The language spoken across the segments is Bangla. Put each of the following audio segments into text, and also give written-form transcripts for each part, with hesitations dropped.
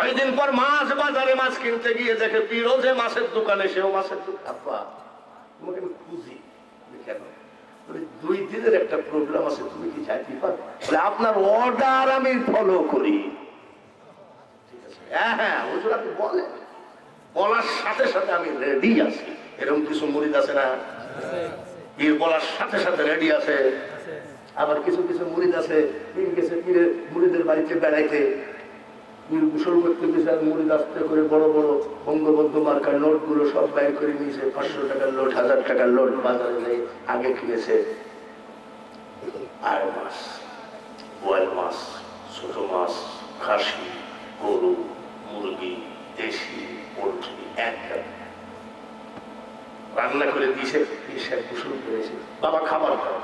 কয়েকদিন পর মাছ বাজারে মাছ কিনতে গিয়ে দেখে পিরোজে মাছের দোকানে, সেও মাছের দোকান। আব্বা তোমাকে আমি খুঁজি। কেন? 2 দিনের একটা প্রোগ্রাম আছে, তুমি কি যাইতে পারো? বলে আপনার অর্ডার আমি ফলো করি। ঠিক আছে, হ্যাঁ হ্যাঁ হুজুর আপনি বলেন। বলার সাথে সাথে আমি রেডি আছি। এরকম কিছু মুরিদ আছে না? পীর বলার সাথে সাথে রেডি আছে। আবার কিছু কিছু মুরিদ আছে, পীর গেছে পীরের মুরিদের বাড়িতে বেড়াইতে, পীর গোসল করতে গেছে, আর মুরিদ আস্তে করে বড় বড় বঙ্গবন্ধু মার্কার নোট গুলো সব বাইর করে নিয়েছে। 500 টাকার নোট, 1000 টাকার নোট বাজারে নেই, আগে কিনেছে আড় মাছ, বোয়াল মাছ, ছোট মাছ, খাসি, গরু, মুরগি, দেশি, পোল্ট্রি একটা রান্না করে দিয়েছে। পীর সাহেব গোসল করেছে, বাবা খাবার খাওয়া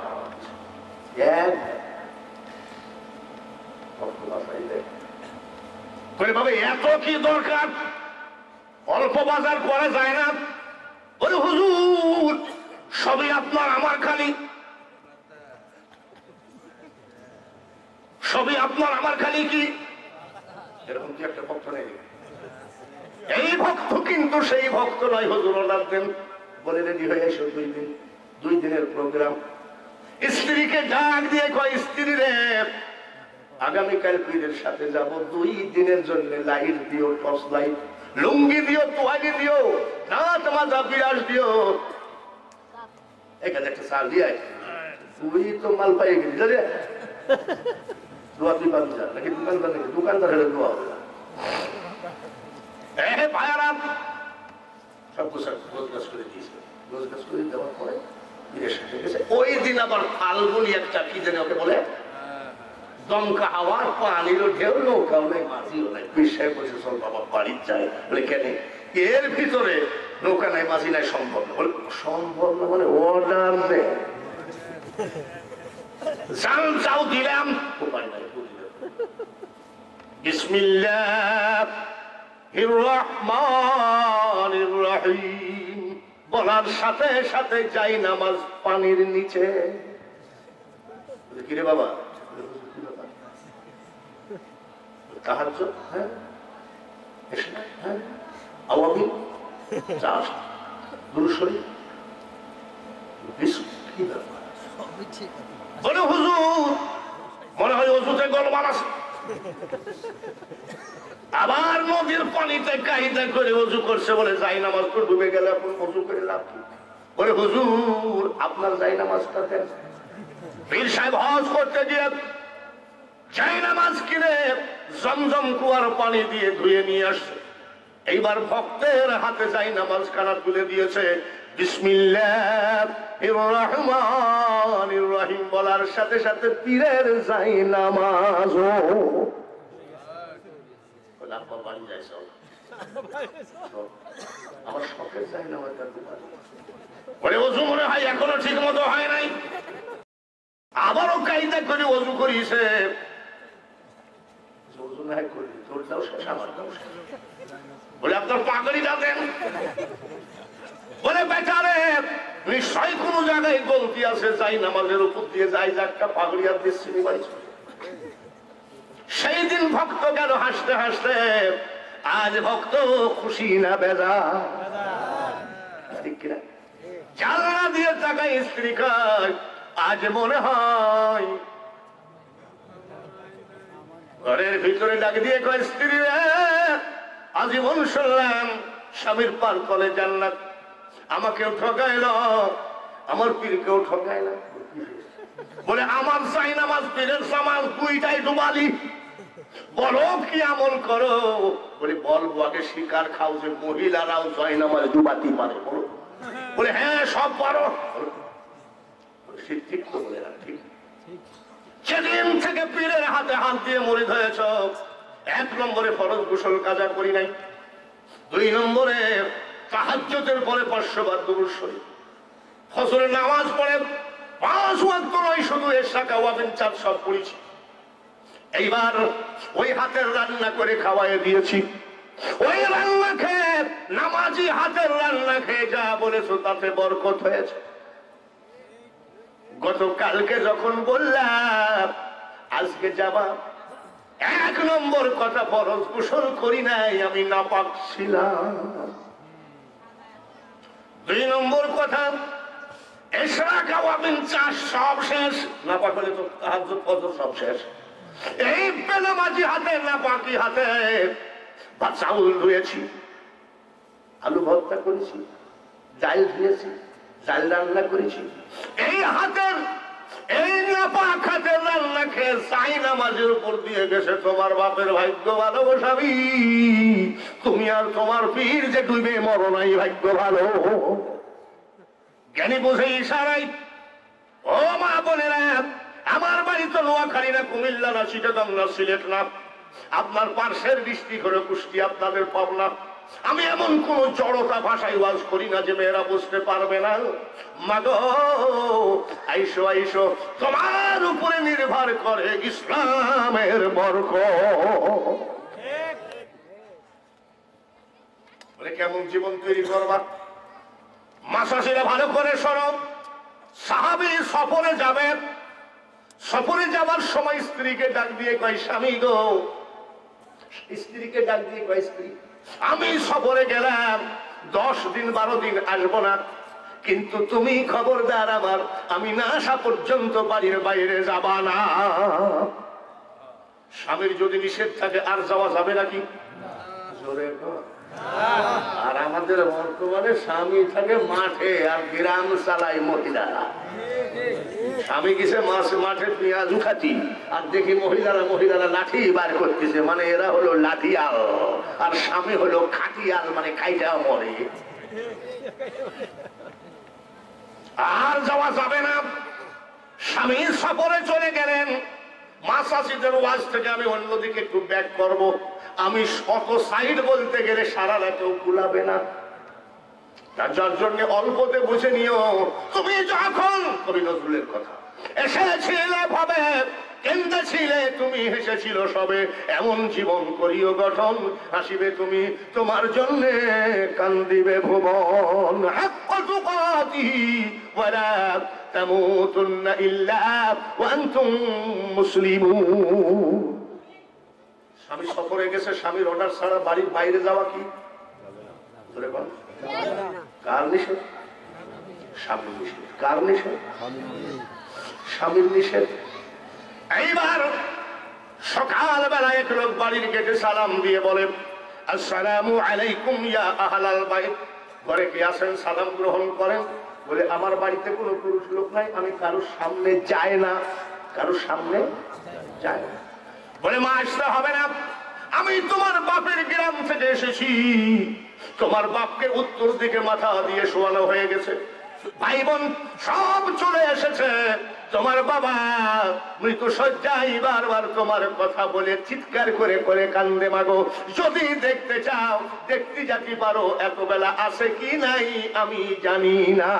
বাবা এত কি দরকার? অল্প বাজার করা যায় না? বলে হুজুর সবই আপনার আমার খালি, সবই আপনার আমার খালি কি এরকম কি একটা ভক্ত নেই? এই ভক্ত কিন্তু সেই ভক্ত নয়। হুজুর অর্ডার দেন, বলে রেডি হয়ে এসো। 2 দিনের প্রোগ্রাম। স্ত্রীকে ডাক দিয়ে কয়, স্ত্রী রে আগামীকাল পীরের সাথে যাব, 2 দিনের জন্য লাইট দিও, টর্চ লাইট, লুঙ্গি দিও, তোয়ালি দিও, না তোমার বিরাজ দিও। এখানে একটা সার দিয়ে তুই তো মাল পাই গেলি, দোয়া তুই পাবি যা নাকি দোকানদার, নাকি দোকানদার হলে দোয়া হবে না। ভাইয়ারা সব গোছগাছ করে দিয়েছে। গোছগাছ করে দেওয়ার পরে ওই দিন আবার ফাল্গুনি একটা কি যেন ওকে বলে দমকা হাওয়ার পানিরও ঢেউ, নৌকাও নেই, মাঝিও নাই। বিশ্বায় বসে চল বাবা বাড়ির যায়। বলে কেন? এর ভিতরে নৌকা নাই, মাঝি নাই, সম্ভব না। বলে সম্ভব না মানে অর্ডার দে, জান চাও দিলাম, উপায় নাই। বিসমিল্লাহির রহমানির রহিম বলার সাথে সাথে যাই নামাজ পানির নিচে। কিরে বাবা তাহাজ্জুদ? হ্যাঁ হ্যাঁ আওয়ামী চাষ দুরূদ শরীফ কি ব্যাপার? বলে হুজুর মনে হয় ওযুতে গোলমাল আছে। আবার নদীর পানিতে কায়দা করে ওযু করছে। বলে যাই নামাজ তো ডুবে গেলে এখন ওযু করে লাভ কি? বলে হুজুর আপনার যাই নামাজটা দেন। পীর সাহেব হজ করতে গিয়ে যাই নামাজ কিনে জমজম কুয়ার পানি দিয়ে ধুয়ে নিয়ে আসছে। এইবার ভক্তের হাতে যাই নামাজ খানা তুলে দিয়েছে। বিসমিল্লাহির রহমানির রহিম বলার সাথে সাথে পীরের যাই নামাজ আমার শখের যাই নামাজ বলে ওযু মনে হয় এখনো ঠিক মতো হয় নাই। আবারও কায়দা করে ওযু করিয়েছে। বলে আপনার পাগড়িটা দেন। বলে বেচারে নিশ্চয় কোন জায়গায় গলতি আছে, যাই নামাজের উপর দিয়ে যাই একটা পাগড়ি আর দিচ্ছি বাড়ি। সেই দিন ভক্ত গেল হাসতে হাসতে, আজ ভক্ত খুশি না বেজা? ঠিক কিনা? জানলা দিয়ে তাকায় স্ত্রী কয় আজ মনে হয়। ঘরের ভিতরে ডাক দিয়ে কয় স্ত্রী রে আজীবন শুনলাম স্বামীর পার তলে জান্নাত, আমাকেও ঠকাইল, আমার পীরকেও ঠকাইল। বলে আমার চাই নামাজ পীরের সামাজ দুইটাই ডুবালি, বলো কি আমল করো? বলে বলবো আগে শিকার খাও যে মহিলারাও জয় নামাজ ডুবাতে পারে। বলো। বলে হ্যাঁ সব পারো। ঠিক তো বলে না? ঠিক। সেদিন থেকে পীরের হাতে হাত দিয়ে মুরিদ হয়েছ। 1 নম্বরে ফরজ গোসল কাজা করি নাই। 2 নম্বরে তাহাজ্জুদের পরে 500 বার দুরূদ শরীফ, ফজরের নামাজ পড়ে 5 ওয়াক্ত নয়, শুধু এশা কাওয়াবিন চাঁদ সব পড়েছি। এইবার ওই হাতের রান্না করে খাওয়াই দিয়েছি। ওই রান্না খেয়ে নামাজি হাতের রান্না খেয়ে যা বলেছো তাতে বরকত হয়েছে। গতকালকে যখন বললাম আজকে যাবা, এক নম্বর কথা, ফরজ গোসল করি নাই, আমি নাপাক ছিলাম। 2 নম্বর কথা, এশরাক আওয়াবিন চাষ সব শেষ, নাপাক হলে তো তাহাজ্জুদ ফজর সব শেষ। এই বেনামাজি হাতে, নাপাকি হাতে বা চাউল ধুয়েছি, আলু ভর্তা করেছি, ডাল ধুয়েছি, ডাল রান্না করেছি, এই হাতের এই নাপাক হাতের রান্না খেয়ে সাই নামাজের উপর দিয়ে গেছে তোমার বাপের ভাগ্য ভালো গো স্বামী। তুমি আর তোমার পীর যে ডুবে মরো নাই, ভাগ্য ভালো। জ্ঞানী বুঝে ইশারাই ও মা বোনেরা, আমার বাড়ি তো নোয়াখালী না, কুমিল্লা না, চিটাগাং না, সিলেট না, আপনার পার্শ্বের ডিস্ট্রিক্ট হলো কুষ্টিয়া, আপনাদের পাবনা। আমি এমন কোন জড়তা ভাষায় ওয়াজ করি না যে মেয়েরা বুঝতে পারবে না। মাগো আইসো আইসো, তোমার উপরে নির্ভর করে ইসলামের বরকত। কেমন জীবন তৈরি করবা? মাসাসিরা ভালো করে শোনো। সাহাবী সফরে যাবেন, সফরে যাবার সময় স্ত্রীকে ডাক দিয়ে কয়, স্বামী গো, স্ত্রীকে ডাক দিয়ে কয়, স্ত্রী আমি সফরে গেলাম, 10 দিন 12 দিন আসবো না, কিন্তু তুমি খবরদার আমার, আমি না আসা পর্যন্ত বাড়ির বাইরে যাবা না। স্বামীর যদি নিষেধ থাকে আর যাওয়া যাবে নাকি? জোরে আর আমাদের বর্তমানে স্বামী থাকে মাঠে আর গ্রাম চালায় মহিলারা। স্বামী গেছে মাঠে পেঁয়াজ উঠাতি, আর দেখি মহিলারা লাঠি বার করতেছে, মানে এরা হলো লাঠিয়াল, আর স্বামী হলো খাটিয়াল, মানে খাইটা মরে। আর যাওয়া যাবে না। স্বামী সফরে চলে গেলেন, মাসাসিদের ওয়াজ থেকে আমি অন্যদিকে একটু ব্যাক করব। আমি শত সাইড বলতে গেলে সারা রাতেও কুলাবে না, যার জন্য অল্পতে বুঝে নিও। তুমি যখন কবি নজরুলের কথা, এসেছিলে ভাবে কেন্দেছিলে তুমি, হেসেছিল সবে, এমন জীবন করিও গঠন, হাসিবে তুমি তোমার জন্য, কান্দিবে ভুবন। হাক্কা তুকাতিহি ওয়ালা তামুতুন্না ইল্লা ওয়া আনতুম মুসলিমুন। স্বামী সফরে গেছে, স্বামীর অর্ডার ছাড়া বাড়ির বাইরে যাওয়া কি ধরে বল? কার নিষেধ? স্বামীর নিষেধ। কার নিষেধ? স্বামীর নিষেধ। এইবার সকালবেলা এক লোক বাড়ির গেটে সালাম দিয়ে বলে, আসসালামু আলাইকুম ইয়া আহলাল বাইত। ঘরে কে আছেন? সালাম গ্রহণ করেন। বলে, আমার বাড়িতে কোনো পুরুষ লোক নাই, আমি কারোর সামনে যাই না, কারোর সামনে যাই না। বলে, মা আসতে হবে না, আমি তোমার বাপের গ্রাম থেকে এসেছি, তোমার বাপকে উত্তর দিকে মাথা দিয়ে শোয়ানো হয়ে গেছে, ভাই বোন সব চলে এসেছে, তোমার বাবা মৃত শয্যায় বারবার তোমার কথা বলে চিৎকার করে করে কান্দে, মাগো যদি দেখতে চাও দেখতে যেতে পারো, এত বেলা আছে কি নাই আমি জানি না।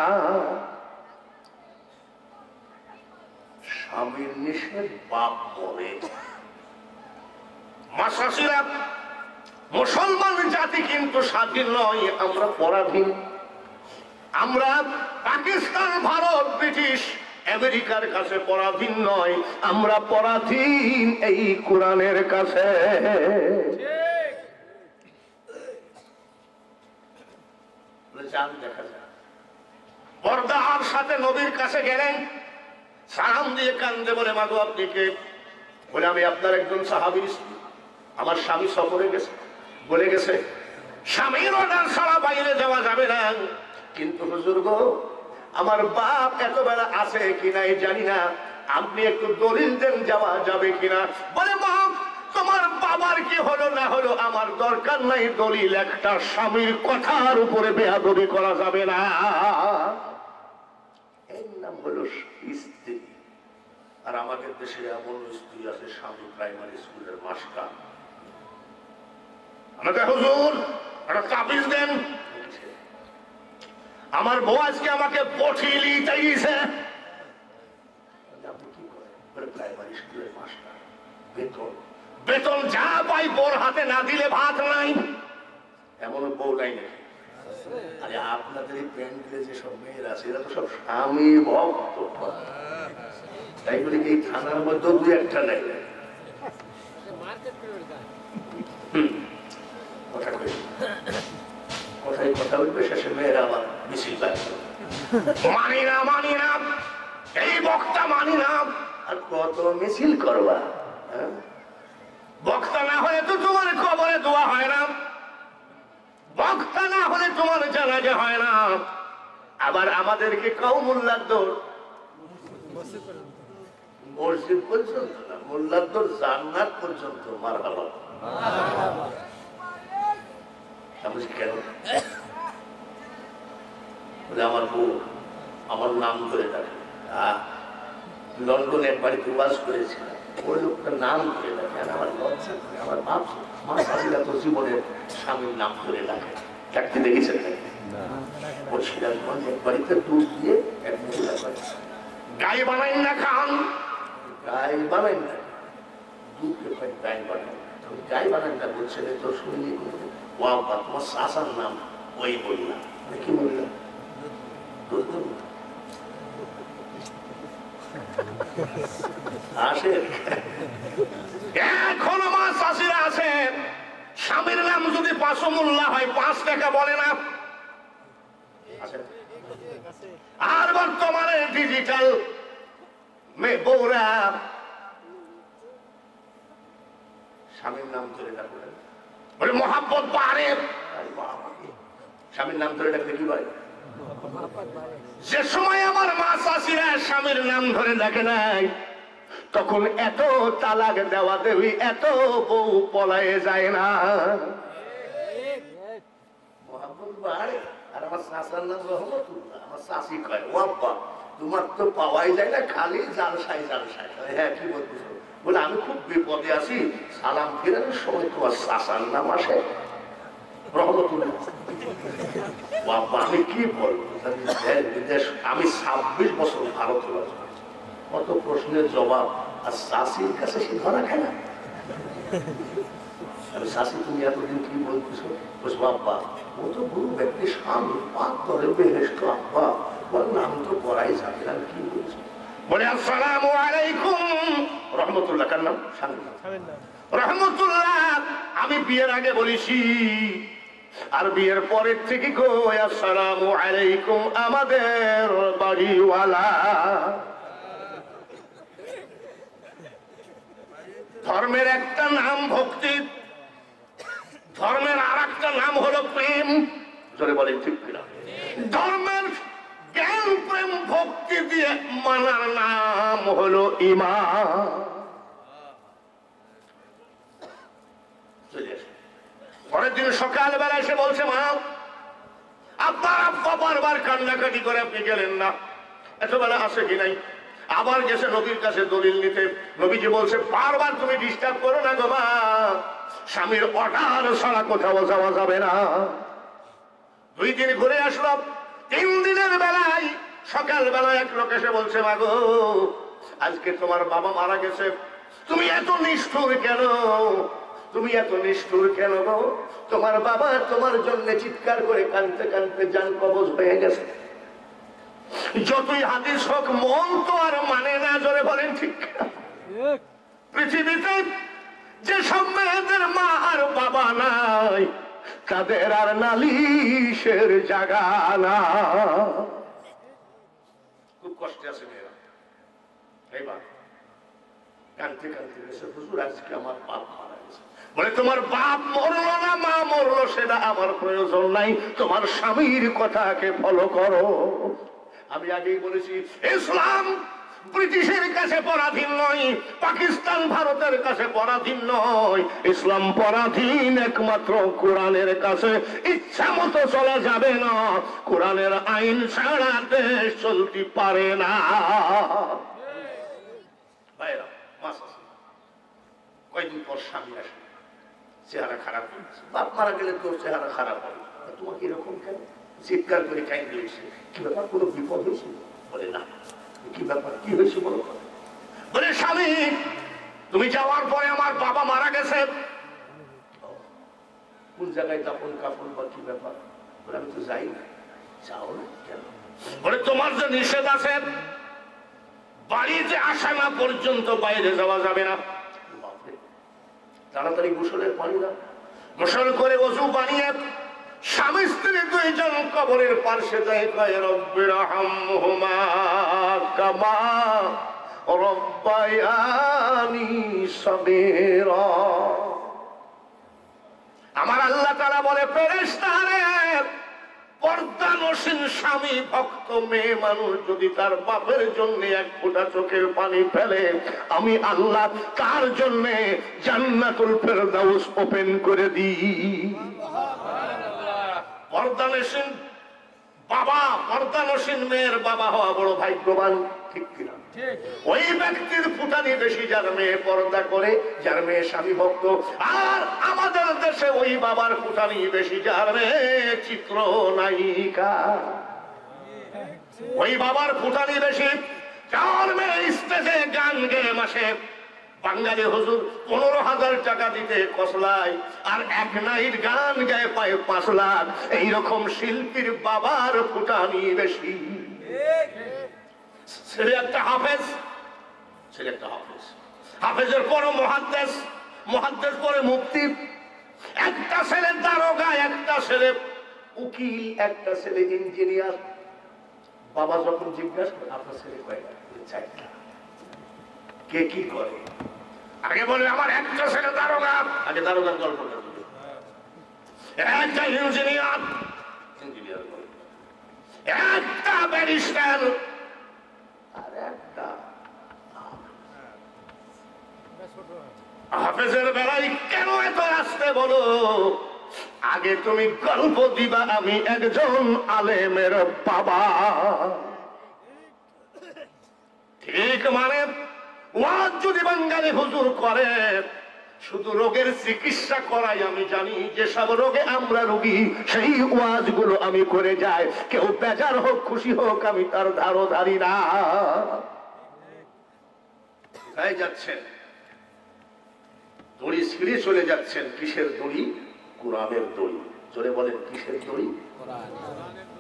স্বামীর নিষেধ বাপ বলে। মাসাসিরা, মুসলমান জাতি কিন্তু স্বাধীন নয়, আমরা পরাধীন। আমরা পাকিস্তান, ভারত, ব্রিটিশ, আমেরিকার কাছে পরাধীন নয়, আমরা পরাধীন এই কোরআনের কাছে। দেখা যায় পর্দার সাথে নবীর কাছে গেলেন, সালাম দিয়ে কান্দে, বলে, মাগো আপনি কে? বলে, আমি আপনার একজন সাহাবীর স্ত্রী, আমার স্বামী সফরে গেছে, বলে গেছে স্বামীর অর্ডার ছাড়া বাইরে যাওয়া যাবে না, কিন্তু হুজুর গো, আমার বাপ এত বেলা আছে কিনা জানি না, আপনি একটু দলিল দেন যাওয়া যাবে কিনা। বলে, মা তোমার বাবার কি হলো না হলো আমার দরকার নাই দলিল, একটা স্বামীর কথার উপরে বেয়াদবি করা যাবে না। এর নাম হলো স্ত্রী। আর আমাদের দেশে এমন স্ত্রী আছে, স্বামী প্রাইমারি স্কুলের মাস্টার। আমাকে হুজুর একটা তাবিজ দেন, আমার বউ আজকে আমাকে পঠিলি চাইছে। প্রাইমারি স্কুলের মাস্টার, বেতন বেতন যা পাই বোর হাতে না দিলে ভাত নাই, এমন বউ নাই নাকি? আরে আপনাদের এই প্যান্ডেলে যেসব মেয়েরা আছে, এরা তো সব স্বামী ভক্ত, তাই বলি এই থানার মধ্যে 2-1টা নাই। কথায় কথা বলবে, শেষে মেয়েরা আবার মিছিল লাগবে, মানি না মানি না, এই বক্তা মানি না। আর কত মিছিল করবা? বক্তা না হলে তো তোমার কবরে দোয়া হয় না, বক্তা না হলে তোমার জানাজা হয় না। আবার আমাদেরকে কাউ মোল্লার দৌড়, মসজিদ পর্যন্ত না, মোল্লার দৌড় জান্নাত পর্যন্ত। মারহাবা। কেন? আমার বউ আমার নাম ধরে ডাকে। লন্ডনে এক বাড়িতে ওয়াজ করেছিলাম, ওই লোকটার নাম ধরে ডাকে। আমার লজ্জা, আমার বাপ মা শাশুড়া তো জীবনের স্বামীর নাম ধরে ডাকে। ডাকতে দেখেছেন নাকি? ওই সিরাজগঞ্জ এক বাড়িতে দুধ দিয়ে এক মহিলা গাই বানাই না খান, গাই বানাই না, দুধকে গাই বানাই, গাই বানাই না বলছে তো শুনিনি। বাবা তোমার শাসার নাম ওই বললাম, কি বললাম? আসেন এখন আমার শাশুড়া আছেন, স্বামীর নাম যদি 500 মোল্লা হয় 5 টাকা বলে না। আর বর্তমানে ডিজিটাল বউরা স্বামীর নাম ধরে ডাকলেন, বলে মোহাম্মদ বাড়ে। স্বামীর নাম ধরে ডাকলে কি বলে? যে সময় আমার মা শাশুড়া স্বামীর নাম ধরে ডাকে নাই, তখন এত তালাক দেওয়া দেবী, এত বউ পলায়ে যায় না। মোহাম্মদ বাড়ে আর আমার শাশুড়ার নাম রহমতুল্লাহ। আমার শাশি কয়, ও আব্বা তোমার তো পাওয়াই যায় না, খালি জালসাই জালসাই। হ্যাঁ কি বলতেছ? বলে আমি খুব বিপদে আছি, সালাম ফেরানোর সময় তোমার শাসার নাম আসে রহমতুল্লাহ। বাবা আমি কি বলবো? আমি 26 বছর ভারত কত প্রশ্নের জবাব, আর শাশির কাছে সে ধরা খায় না। শাশি তুমি এতদিন কি বলতেছো? বাবা ও তো গুরু ব্যক্তি, স্বামী পাক করে বেহেস্ত। আব্বা বলেন আমি তো করাই যাবে না, কি বলছো? বলে আসসালামু আলাইকুম রহমতুল্লাহ। কার নাম? রহমতুল্লাহ। আমি বিয়ের আগে বলেছি, আর বিয়ের পরের থেকে কই আসসালামু আলাইকুম আমাদের বাড়িওয়ালা। ধর্মের একটা নাম ভক্তি, ধর্মের আর একটা নাম হলো প্রেম। জোরে বলেন ঠিক কিনা? ধর্মের জ্ঞান প্রেম ভক্তি দিয়ে মানার নাম হলো ঈমান। পরের দিন সকালবেলা এসে বলছে, মা আপনার আব্বা বারবার কান্নাকাটি করে আপনি গেলেন না, এতবেলা আসে কি নাই? আবার গেছে নবীর কাছে দলিল নিতে। নবীজি বলছে, বারবার তুমি ডিস্টার্ব করো না গো মা, স্বামীর অর্ডার ছাড়া কোথাও যাওয়া যাবে না। 2 দিন ঘুরে আসলো। 3 দিনের বেলায় সকালবেলা এক লোক এসে বলছে, মা গো আজকে তোমার বাবা মারা গেছে, তুমি এত নিষ্ঠুর কেন? তুমি এত নিষ্ঠুর কেন গো? তোমার বাবা তোমার জন্য চিৎকার করে কাঁদতে কাঁদতে জান কবজ হয়ে গেছে। যতই হাদিস হোক মন তো আর মানে না। জোরে বলেন ঠিক? পৃথিবীতে যে সব মেয়েদের মা আর বাবা নাই, তাদের আর নালিশের জায়গা না। খুব কষ্টে আছে মেয়েরা। এইবার কাঁদতে কাঁদতে গেছে, হুজুর আজকে আমার বাপ মারা গেছে। বলে তোমার বাপ মরলো না মা মরলো সেটা আমার প্রয়োজন নাই, তোমার স্বামীর কথাকে ফলো করো। আমি আগেই বলেছি, ইসলাম ব্রিটিশের কাছে পরাধীন নয়, পাকিস্তান ভারতের কাছে পরাধীন নয়। ইসলাম পরাধীন একমাত্র কোরআনের কাছে। ইচ্ছা মতো চলা যাবে না, কোরআনের আইন ছাড়া দেশ চলতে পারে না। ভাইরা মাস আছে, কয়েকদিন পর স্বামী আসে, চেহারা খারাপ হয়েছে। বাপ মারা গেলে তোর চেহারা খারাপ হবে, তোমাকে এরকম কেন? চিৎকার করে কাইন্ড হয়েছে। কি ব্যাপার, কোনো বিপদ হয়েছে? বলে না। কি ব্যাপার, কি হয়েছে বলো? বলে স্বামী তুমি যাওয়ার পরে আমার বাবা মারা গেছে। কোন জায়গায় দাফন কাফন বা কি ব্যাপার? বলে আমি তো যাই না। যাও না কেন? বলে তোমার যে নিষেধ আছে, বাড়িতে আসা না পর্যন্ত বাইরে যাওয়া যাবে না। তাড়াতাড়ি গোসলের পানি দাও। গোসল করে ওযু বানিয়ে স্বামী স্ত্রী দুইজন কবরের পার্শ্বে যায়, কয় রব্বির হামহুমা কামা রব্বায়ানি সগীরা। আমার আল্লাহ তাআলা বলে, ফেরেশতারে, পর্দানসীন স্বামী ভক্ত মেয়ে মানুষ যদি তার বাপের জন্য এক ফোঁটা চোখের পানি ফেলে, আমি আল্লাহ তার জন্য জান্নাতুল ফেরদাউস ওপেন করে দিই। পর্দানসীন বাবা, পর্দানসীন মেয়ের বাবা হওয়া বড় ভাগ্যবান, ঠিক কিনা? ওই ব্যক্তির ফুটানি বেশি যার মেয়ে পর্দা করে, যার মেয়ে স্বামী ভক্ত। আর আমাদের দেশে ওই বাবার ফুটানি বেশি যার মেয়ে চিত্র নায়িকা। ওই বাবার ফুটানি বেশি যার মেয়ে স্টেজে গান গেয়ে মাসে বাঙালি হুজুর 15,000 টাকা দিতে কসলায়, আর এক নাইট গান গায়ে পায় 5 লাখ। এইরকম শিল্পীর বাবার ফুটানি বেশি। ছেলে একটা হাফেজ, ছেলে একটা হাফেজ, হাফেজের পরে মুহাদ্দিস, মুহাদ্দিস পরে মুফতি, একটা ছেলে দারোগা, একটা ছেলে উকিল, একটা ছেলে ইঞ্জিনিয়ার। বাবা যখন জিজ্ঞাসা করে, আপনার ছেলে কয়টা? 4টা। কে কি করে? আগে বলে আমার একটা ছেলে দারোগা, আগে দারোগার গল্প করবে। একটা ইঞ্জিনিয়ার, ইঞ্জিনিয়ার বলে, একটা ব্যারিস্টার, আর একটা হাফেজের বেলায় কেন এত আসতে বলো? আগে তুমি গল্প দিবা আমি একজন আলেমের বাবা। ঠিক মানে ওয়াজ যদি বাঙালি হুজুর করে, শুধু রোগের চিকিৎসা করাই আমি জানি, যেসব রোগে আমরা রোগী সেই ওয়াজগুলো আমি করে যাই। কেউ বেজার হোক খুশি হোক আমি তার ধারও ধারি না। কোথায় যাচ্ছেন? দড়ি ছিঁড়ে চলে যাচ্ছেন। কিসের দড়ি? কোরআনের দড়ি। জোরে বলেন, কিসের দড়ি?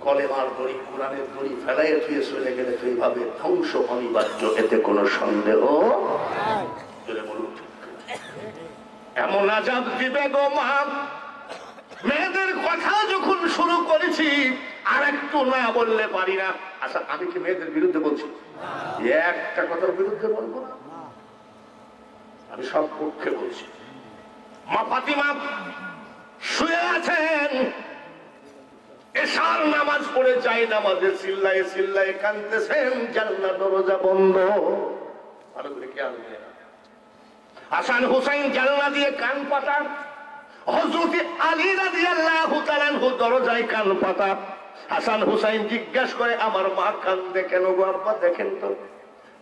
কলেমার দড়ি, কোরআনের দড়ি ফেলাইয়ে থুয়ে চলে গেলে তো এইভাবে ধ্বংস অনিবার্য, এতে কোনো সন্দেহ। জোরে বলুন, এমন আজাব দিবে গো মা। মেয়েদের কথা যখন শুরু করেছি আর একটু না বললে পারি না। আচ্ছা, আমি কি মেয়েদের বিরুদ্ধে বলছি? একটা কথার বিরুদ্ধে বলবো না, আমি সব পক্ষে বলছি। মা ফাতিমা শুয়ে আছেন, এশার নামাজ পড়ে যায়, নামাজে চিল্লায় চিল্লায় কাঁদতেছেন, জান্নাত দরজা বন্ধ। ভালো করে খেয়াল করে, হাসান হুসাইন জানলা দিয়ে কান পাতা, হযরত আলী রাদিয়াল্লাহু তাআলা আনহু দরজায় কান পাতা। হাসান হুসাইন জিজ্ঞাসা করে, আমার মা কান্দে কেন গো আব্বা? দেখেন তো।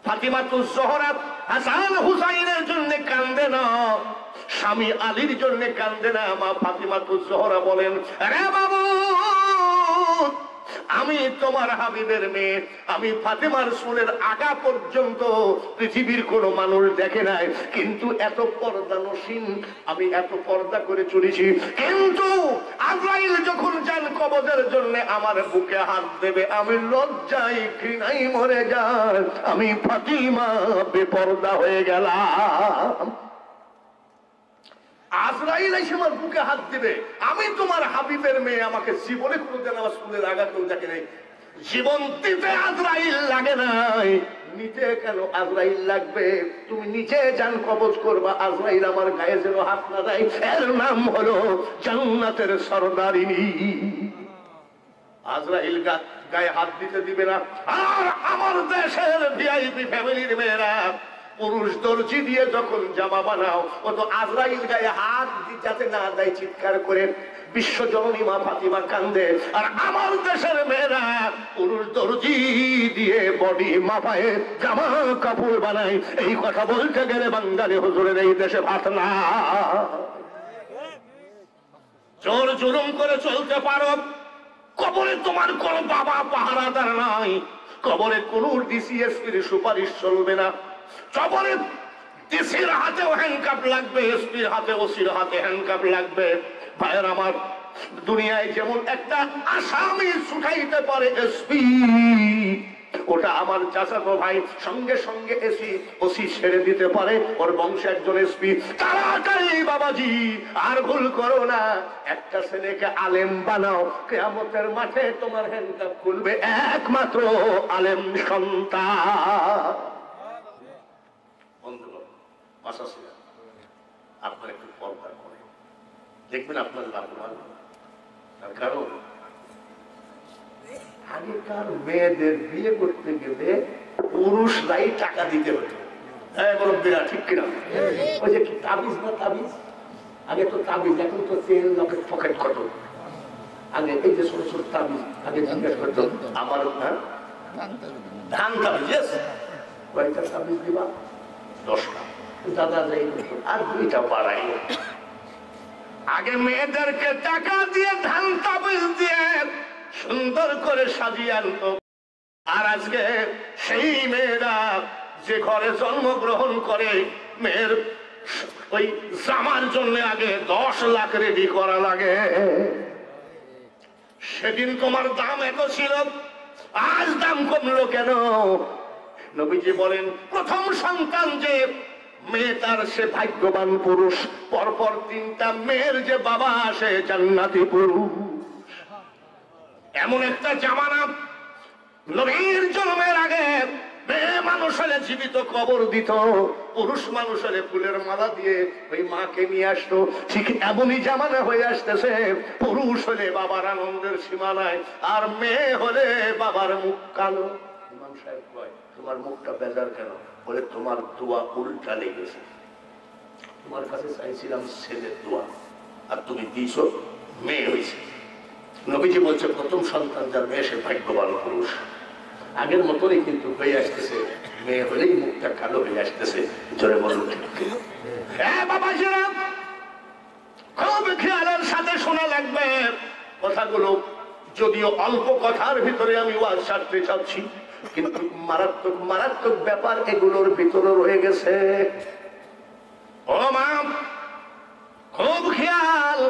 ফাতিমাতুজ জোহরা হাসান হুসাইনের জন্য কান্দে না, স্বামী আলীর জন্য কান্দে না। মা ফাতিমাতুজ জোহরা বলেন, আরে বাবু, আমি তোমার হাবিবের মেয়ে, আমি ফাতেমার চুলের আগা পর্যন্ত পৃথিবীর কোন মানুষ দেখে নাই, কিন্তু এত পর্দানসীন আমি এত পর্দা করে চলেছি। কিন্তু আজরাইল যখন জান কবজের জন্য আমার বুকে হাত দেবে, আমি লজ্জায় ঘৃণায় মরে যাই। আমি ফাতিমা বেপর্দা হয়ে গেলাম। আজরাইল এসে আমার বুকে হাত দিবে, আমি তোমার হাবিবের মেয়ে, আমাকে জীবনে কোনোদিন আমার চুলের আগা কেউ দেখে নাই। জীবন দিতে আজরাইল লাগে নাই, নিতে কেন আজরাইল লাগবে? তুমি নিচে জান কবজ করবা, আজরাইল আমার গায়ে যেন হাত না দেয়। এর নাম হলো জান্নাতের সরদারিনী। আজরাইল গায়ে হাত দিতে দিবে না। আর আমার দেশের ভিআইপি ফ্যামিলির মেয়েরা পুরুষ দর্জি দিয়ে যখন জামা বানাও, ও তো আজরাইল গায়ে হাত যাতে না দেয় চিৎকার করে বিশ্ব জননী মা ফাতিমা কান্দে। আর আমার দেশের মেয়েরা পুরুষ দর্জি দিয়ে বডি মাপায়ে জামা কাপড় বানায়। এই কথা বলতে গেলে বাঙালি হুজুরের এই দেশে ভাত না। জোর জুলুম করে চলতে পারো, কবরে তোমার কোন বাবা পাহারাদার নাই, কবরে কোন ডিসিএসপির সুপারিশ চলবে না। কবরে ডিসির হাতেও হ্যান্ডকাপ লাগবে, এসপির হাতে ওসির হাতে হ্যান্ডকাপ লাগবে। ভাইয়ের আমার, দুনিয়ায় যেমন একটা আসামি ছুটাইতে পারে এসপি, ওটা আমার চাচাতো ভাই, সঙ্গে সঙ্গে এসি ওসি ছেড়ে দিতে পারে, ওর বংশে একজন এসপি। তাড়াতাড়ি বাবাজি, আর ভুল করো না, একটা ছেলেকে আলেম বানাও, কিয়ামতের মাঠে তোমার হ্যান্ডকাপ খুলবে একমাত্র আলেম সন্তান। বন্ধুগণ, আশা ছিল আপনার একটু পর্দা করে দেখবেন আপনার লাভবান। তার কারণ আগেকার মেয়েদের বিয়ে করতে গেলে পুরুষরাই টাকা দিতে হতো। হ্যাঁ মুরব্বীরা, ঠিক কিনা? ওই যে তাবিজ না তাবিজ, আগে তো তাবিজ, এখন তো চেন লকেট পকেট কত। আগে এই যে ছোট ছোট তাবিজ, আগে জিজ্ঞেস করতো আমার ধান তাবিজ, কয়টা তাবিজ দিবা? 10টা। দাদা যাই আর 2টা বাড়াই। আগে মেয়েদেরকে টাকা দিয়ে ধান তাবিজ দিয়ে সুন্দর করে সাজিয়ে আনতো। আর আজকে সেই মেয়েরা যে ঘরে জন্মগ্রহণ করে, মেয়ের ওই জামার জন্য আগে 10 লাখ রেডি করা লাগে। সেদিন তোমার দাম এত ছিল, আজ দাম কমলো কেন? নবীজি বলেন, প্রথম সন্তান যে মেয়ে তার সে ভাগ্যবান পুরুষ, পরপর 3টা মেয়ের যে বাবা সে জান্নাতি পুরুষ। এমন একটা জামানা, নবীর জন্মের আগে মেয়ে মানুষ হলে জীবিত কবর দিত, পুরুষ মানুষ হলে ফুলের মালা দিয়ে ওই মাকে নিয়ে আসতো। ঠিক এমনই জামানা হয়ে আসতেছে, পুরুষ হলে বাবার আনন্দের সীমা নাই, আর মেয়ে হলে বাবার মুখ কালো। ইমাম সাহেব কয়, তোমার মুখটা বেজার কেন? বলে, তোমার দোয়া উল্টা লেগেছে। তোমার কাছে চাইছিলাম ছেলের দোয়া, আর তুমি দিয়েছো মেয়ে হয়েছে। নবীজি বলছে, প্রথম সন্তান যার মেয়ে সে ভাগ্যবান পুরুষ। আগের মতনই কিন্তু হয়ে আসতেছে, মেয়ে হলেই মুখটা কালো হয়ে আসতেছে। জোরে বলুন। হ্যাঁ বাবাজিরা, খুব খেয়ালের সাথে শোনা লাগবে কথাগুলো। যদিও অল্প কথার ভিতরে আমি ওয়াজ সারতে চাচ্ছি, কিন্তু মারাত্মক মারাত্মক ব্যাপার এগুলোর ভিতরে রয়ে গেছে। ও মা, খুব খেয়াল,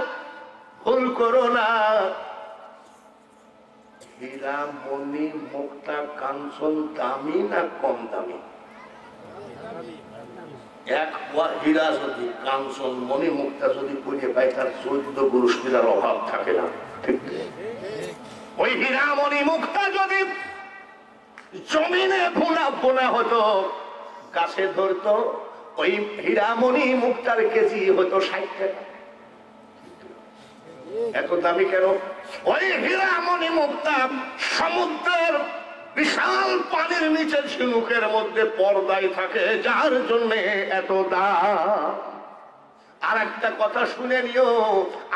ভুল করো না। হীরা মণি মুক্তা কাঞ্চন দামি না কম দামি? এক হীরা যদি কাঞ্চন মণি মুক্তা যদি পড়ে পায়, তার 14 গুরুষ্টির অভাব থাকে না। ঠিক, ওই হীরা মণি মুক্তা যদি জমিনে বোনা বোনা হতো, গাছে ধরতো, ওই হীরা মণি মুক্তার কেজি হতো 60 টাকা। এত দামি কেন? ওই হীরা মণি মুক্তা সমুদ্রের বিশাল পানির নিচে ঝিনুকের মধ্যে পর্দায় থাকে, যার জন্য এত দাম। আর একটা কথা শুনে নিও,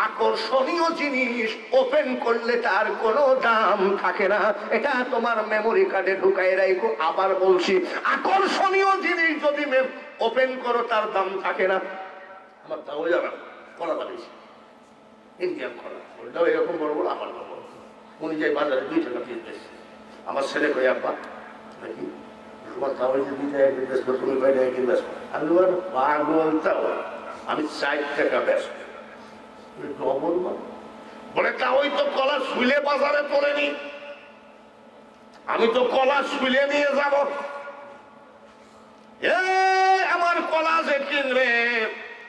আকর্ষণীয় জিনিস ওপেন করলে তার কোনো দাম থাকে না। এটা তোমার মেমোরি কার্ডে ঢুকাই রাখো। আবার বলছি, আকর্ষণীয় জিনিস যদি ওপেন করো তার দাম থাকে না। আমার তাও জানা কলা বানিয়েছি, ইন্ডিয়ান কলা, ওটাও এরকম বড় বড়, আমার বড়। উনি যাই বাজারে 2 টাকা পিস বেশি। আমার ছেলে কই, আব্বা নাকি তোমার তাও যে 2 টাকা পিস বেচবো, তুমি কয় টাকা কিনবে? আমি পাগল, তাও আমি 4 টাকা বেচব। ডবল বলে, তা ওই তো কলা শুলে বাজারে তোলেনি, আমি তো কলা শুলে নিয়ে যাব। আমার কলা যে কিনবে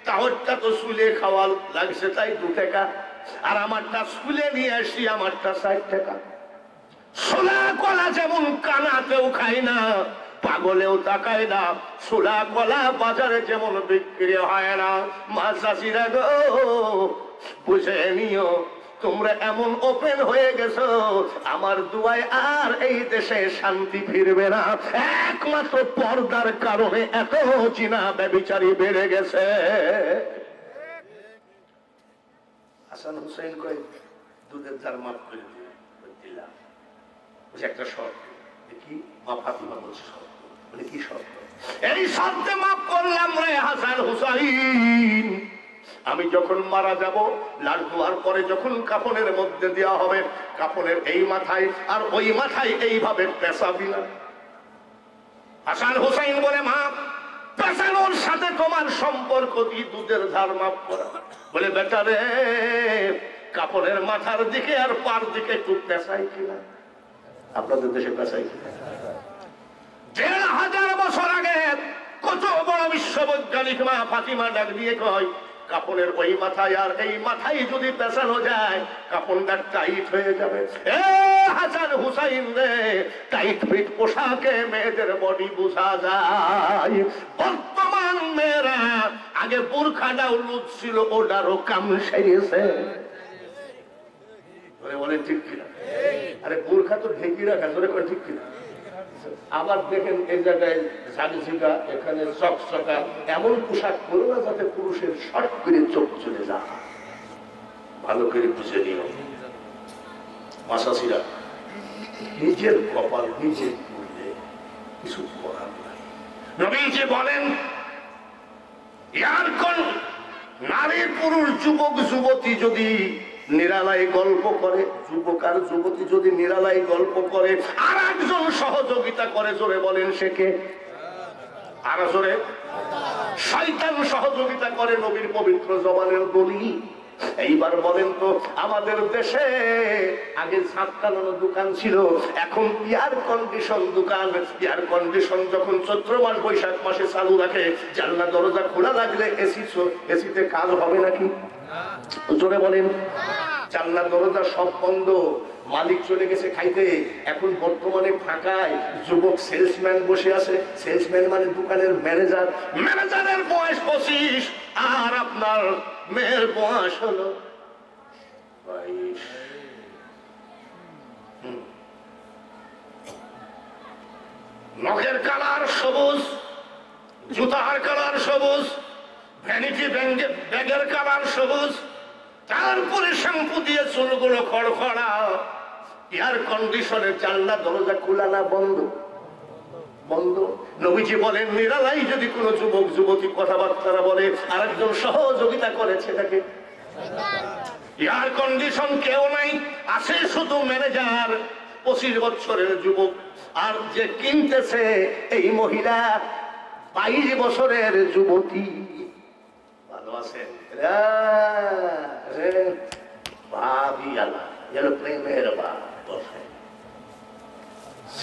তাহলে তো শুলে খাওয়া লাগছে, তাই 2 টাকা। আর আমারটা শুলে নিয়ে আসি, আমারটা 60 টাকা। সোলা কলা যেমন কানাতেও খাই না, পাগলেও তাকায় না, সোলা কলা বাজারে যেমন বিক্রি হয় না। মা চাষিরা গো, বুঝে নিও, তোমরা এমন ওপেন হয়ে গেছো, আমার দুয়ায় আর এই দেশে শান্তি ফিরবে না। একমাত্র পর্দার কারণে এত জিনা ব্যভিচারী বেড়ে গেছে। হাসান হুসাইন কয়, দুধের ধার মাফ করে দিলাম, একটা শর্ত। কি? মা ফাতিমা বলছে শর্ত। বলে, কি শর্ত? এই শর্তে মাফ করলাম রে হাসান হুসাইন, আমি যখন মারা যাব, লাশ ধোয়ার পরে যখন কাফনের মধ্যে দেওয়া হবে, কাফনের এই মাথায় আর ওই মাথায় এইভাবে পেঁচাবি না। হাসান হুসাইন বলে, মা পেঁচানোর সাথে তোমার সম্পর্ক কি? দুধের ধার মাফ করা। বলে, বেটা রে, কাফনের মাথার দিকে আর পার দিকে একটু পেঁচাই কিনা। আপনাদের দেশে পেঁচাই ১,৫০০ বছর আগে কত বড় বিশ্ববৈজ্ঞানিক মা ফাতিমা ডাক দিয়ে কয়, কাপড়ের ওই মাথায় আর এই মাথায় যদি পেঁচানো যায় কাপড়টা টাইট হয়ে যাবে। হাসান হুসাইন রে, টাইট ফিট পোশাকে মেয়েদের বডি বোঝা যায়। বর্তমান মেয়েরা আগে বোরখাটাও লুজ ছিল, ওটারও কাম সেরেছে। বলেন ঠিক কিনা? আরে বোরখা তো ঢেকে রাখা, ধরে করে ঠিক কিনা? আবার দেখেন এই জায়গায় ঝাড়িঝিকা, এখানে চকচকা, এমন পোশাক করো না যাতে পুরুষের শর্ট করে চোখ চলে যায়। ভালো করে বুঝে নিও মাসাসিরা, নিজের কপাল নিজে করলে কিছু করার নাই। নবীজি বলেন, নারী পুরুষ যুবক যুবতী যদি নিরালায় গল্প করে, যুবক আর যুবতী যদি নিরালায় গল্প করে আর একজন সহযোগিতা করে, জোরে বলেন সে কে? আর জোরে, শয়তান সহযোগিতা করে। নবীর পবিত্র জবানের দলিল। এইবার বলেন তো, আমাদের দেশে আগে ছাদকানো দোকান ছিল, এখন এয়ার কন্ডিশন দোকান। এয়ার কন্ডিশন যখন চৈত্র মাস বৈশাখ মাসে চালু রাখে, জানলা দরজা খোলা লাগলে এসিতে কাজ হবে নাকি? জোরে বলেন। জানলা দরজা সব বন্ধ, মালিক চলে গেছে খাইতে, এখন বর্তমানে ফাঁকায় যুবক সেলসম্যান বসে আছে। সেলসম্যান মানে দোকানের ম্যানেজার। ম্যানেজারের বয়স 25 আর আপনার মেয়ের বয়স হলো 22। নখের কালার সবুজ, জুতার কালার সবুজ, ভ্যানিটি ব্যাগের কালার সবুজ, তারপরে শ্যাম্পু দিয়ে চুলগুলো খড়খড়া। এয়ার কন্ডিশনে জানলা দরজা খোলা না বন্ধ? বন্ধ। নবীজি বলেন, নিরালাই যদি কোনো যুবক যুবতী কথাবার্তা বলে আর একজন সহযোগিতা করে, সেটাকে এয়ার কন্ডিশন কেউ নাই, আছে শুধু ম্যানেজার। 25 বছরের যুবক আর যে কিনতেছে এই মহিলা 22 বছরের যুবতী। ভালো আছেন? ভাবি আলা এলো প্রেমের বাপ বসে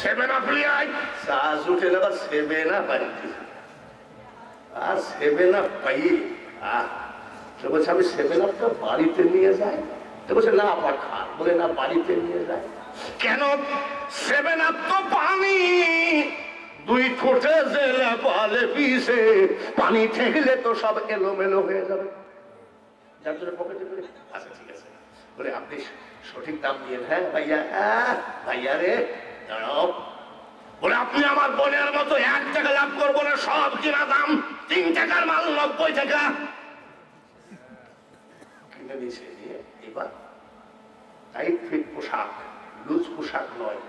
7 আপ লিয়াই সাজ উঠে না, 7 আপ পাইছি আর 7 আপ পাই। তো বলছে আমি 7 আপটা বাড়িতে নিয়ে যাই। তো বলছে না আপা খান। বলে না, বাড়িতে নিয়ে যায়। কেন? 7 আপ তো পানি, 2 ঠোঁটে জেলে পালে পিসে, পানি ঠেকলে তো সব এলোমেলো হয়ে যাবে। যার জন্য পকেটে করে। আচ্ছা ঠিক আছে, বলে আপনি সঠিক দাম দিয়ে। হ্যাঁ ভাইয়া, ভাইয়া রে দাঁড়াও। বলে আপনি আমার বোনের মতো 1 টাকা লাভ করবো না, সব কিনা দাম 3 টাকার মাল 90 টাকা কিনে নিয়েছে। এবার টাইট ফিট পোশাক, লুজ পোশাক নয়।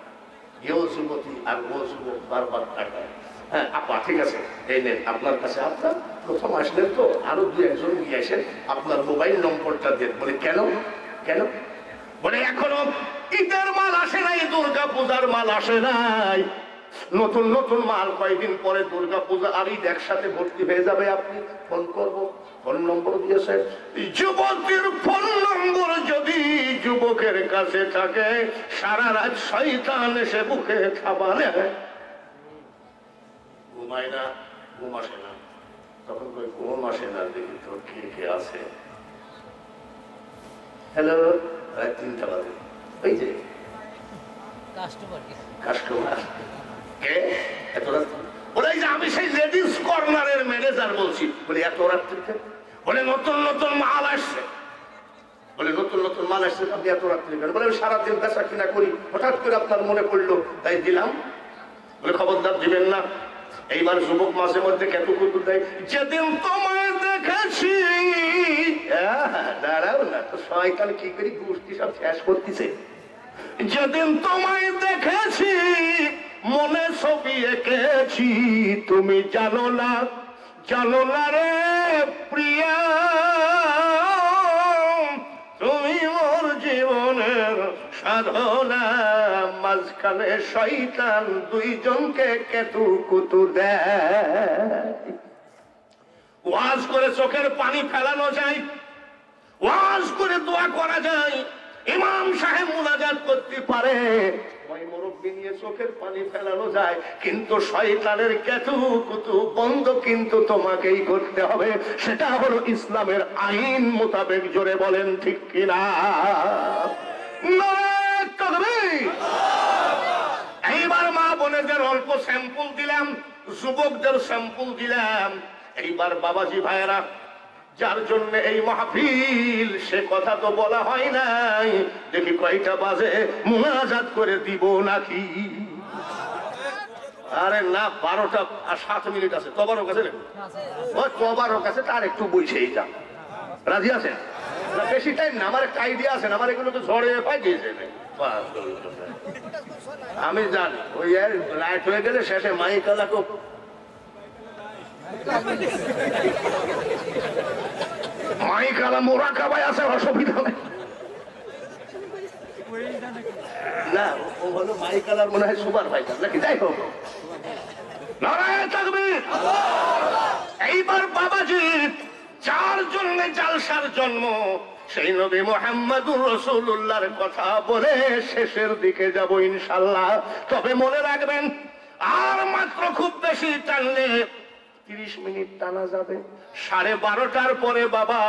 এও যুবতী আর ও যুবক বারবার টাকা। হ্যাঁ আপা ঠিক আছে, এই নেন আপনার কাছে। আপনার প্রথম আসলেন তো, আরো 2-1 নিয়ে আসেন, আপনার মোবাইল নম্বরটা দেন। বলে কেন? কেন? বলে এখনো ঈদের মাল আসে নাই, দুর্গা পূজার মাল আসে নাই। নতুন নতুন মাল কয়েকদিন পরে দুর্গা পূজা আর ঈদ একসাথে ভর্তি হয়ে যাবে। আপনি ফোন করবো, ফোন নম্বর দিয়েছে। যুবতীর ফোন নম্বর যদি যুবকের কাছে থাকে, সারা রাত শয়তান এসে বুকে খাবারে ঘুমায় না, ঘুম আসে না। তখন কই ঘুম আসে না, দেখি তোর কে কে আছে। হ্যালো, 3টা বাজে। ওই যে কাস্টমার কে এত রাত্রি? বলে যে আমি সেই লেডিস কর্নারের ম্যানেজার বলছি। বলে এত রাত্রিতে? বলে নতুন নতুন মাল আসছে। বলে নতুন নতুন মাল আসছে, আপনি এত রাত্রি কেন? বলে আমি সারাদিন বেচা কিনা করি, হঠাৎ করে আপনার মনে পড়লো তাই দিলাম। বলে খবরদার দিবেন না। এইবার যুবক মাঝে মধ্যে কেত কুকুর দেয়, যেদিন তোমায় দেখেছি। দাঁড়াও না তো, শয়তান কি করি গোষ্ঠী সব শেষ করতেছে। যেদিন তোমায় দেখেছি মনে ছবি এঁকেছি, তুমি জানো না, জানো না রে প্রিয়া, তুমি মোর জীবনের সাধনা। মাঝখানে শয়তান 2 জনকে কেতু কুতু দেয়। ওয়াজ করে চোখের পানি ফেলানো যায়, ওয়াজ করে দোয়া করা যায়, ইমাম সাহেব মুনাজাত করতে পারে। ওই হয় মুরব্বি নিয়ে চোখের পানি ফেলানো যায়, কিন্তু শয়তানের কেতু কুতু বন্ধ কিন্তু তোমাকেই করতে হবে। সেটা হলো ইসলামের আইন মোতাবেক। জোরে বলেন ঠিক কিনা? এইবার মা বোনেদের অল্প স্যাম্পল দিলাম, যুবকদের স্যাম্পল দিলাম। এইবার বাবাজি ভাইয়েরা, যার জন্য এই মাহফিল সে কথা তো বলা হয় নাই। দেখি কয়টা বাজে, মুনাজাত করে দিব নাকি? আরে না, 12টা আর 7 মিনিট আছে। তবারও কাছে ওই তবারও কাছে তার একটু বইছেই যান। রাজি আছেন? বেশি টাইম না, আমার একটা আইডিয়া আছে, আমার এগুলো তো ঝড়ে পাই দিয়েছে। আমি জানি ওই রাইট হয়ে গেলে শেষে মাইকালা খুব মাইকালা মোরা কাবাই আছে, অসুবিধা নেই। না, ও হলো মাইকালার মনে হয় সুপার ভাইজার নাকি? যাই হোক, নারায়ণ তাকবীর। এইবার বাবাজি যার জন্য জালসার জন্ম, সেই নবী মুহাম্মদুর রাসূলুল্লাহর কথা বলে শেষের দিকে যাব ইনশাআল্লাহ। তবে মনে রাখবেন, আর মাত্র খুব বেশি টানলে 30 মিনিট টানা যাবে। 12:30টার পরে বাবা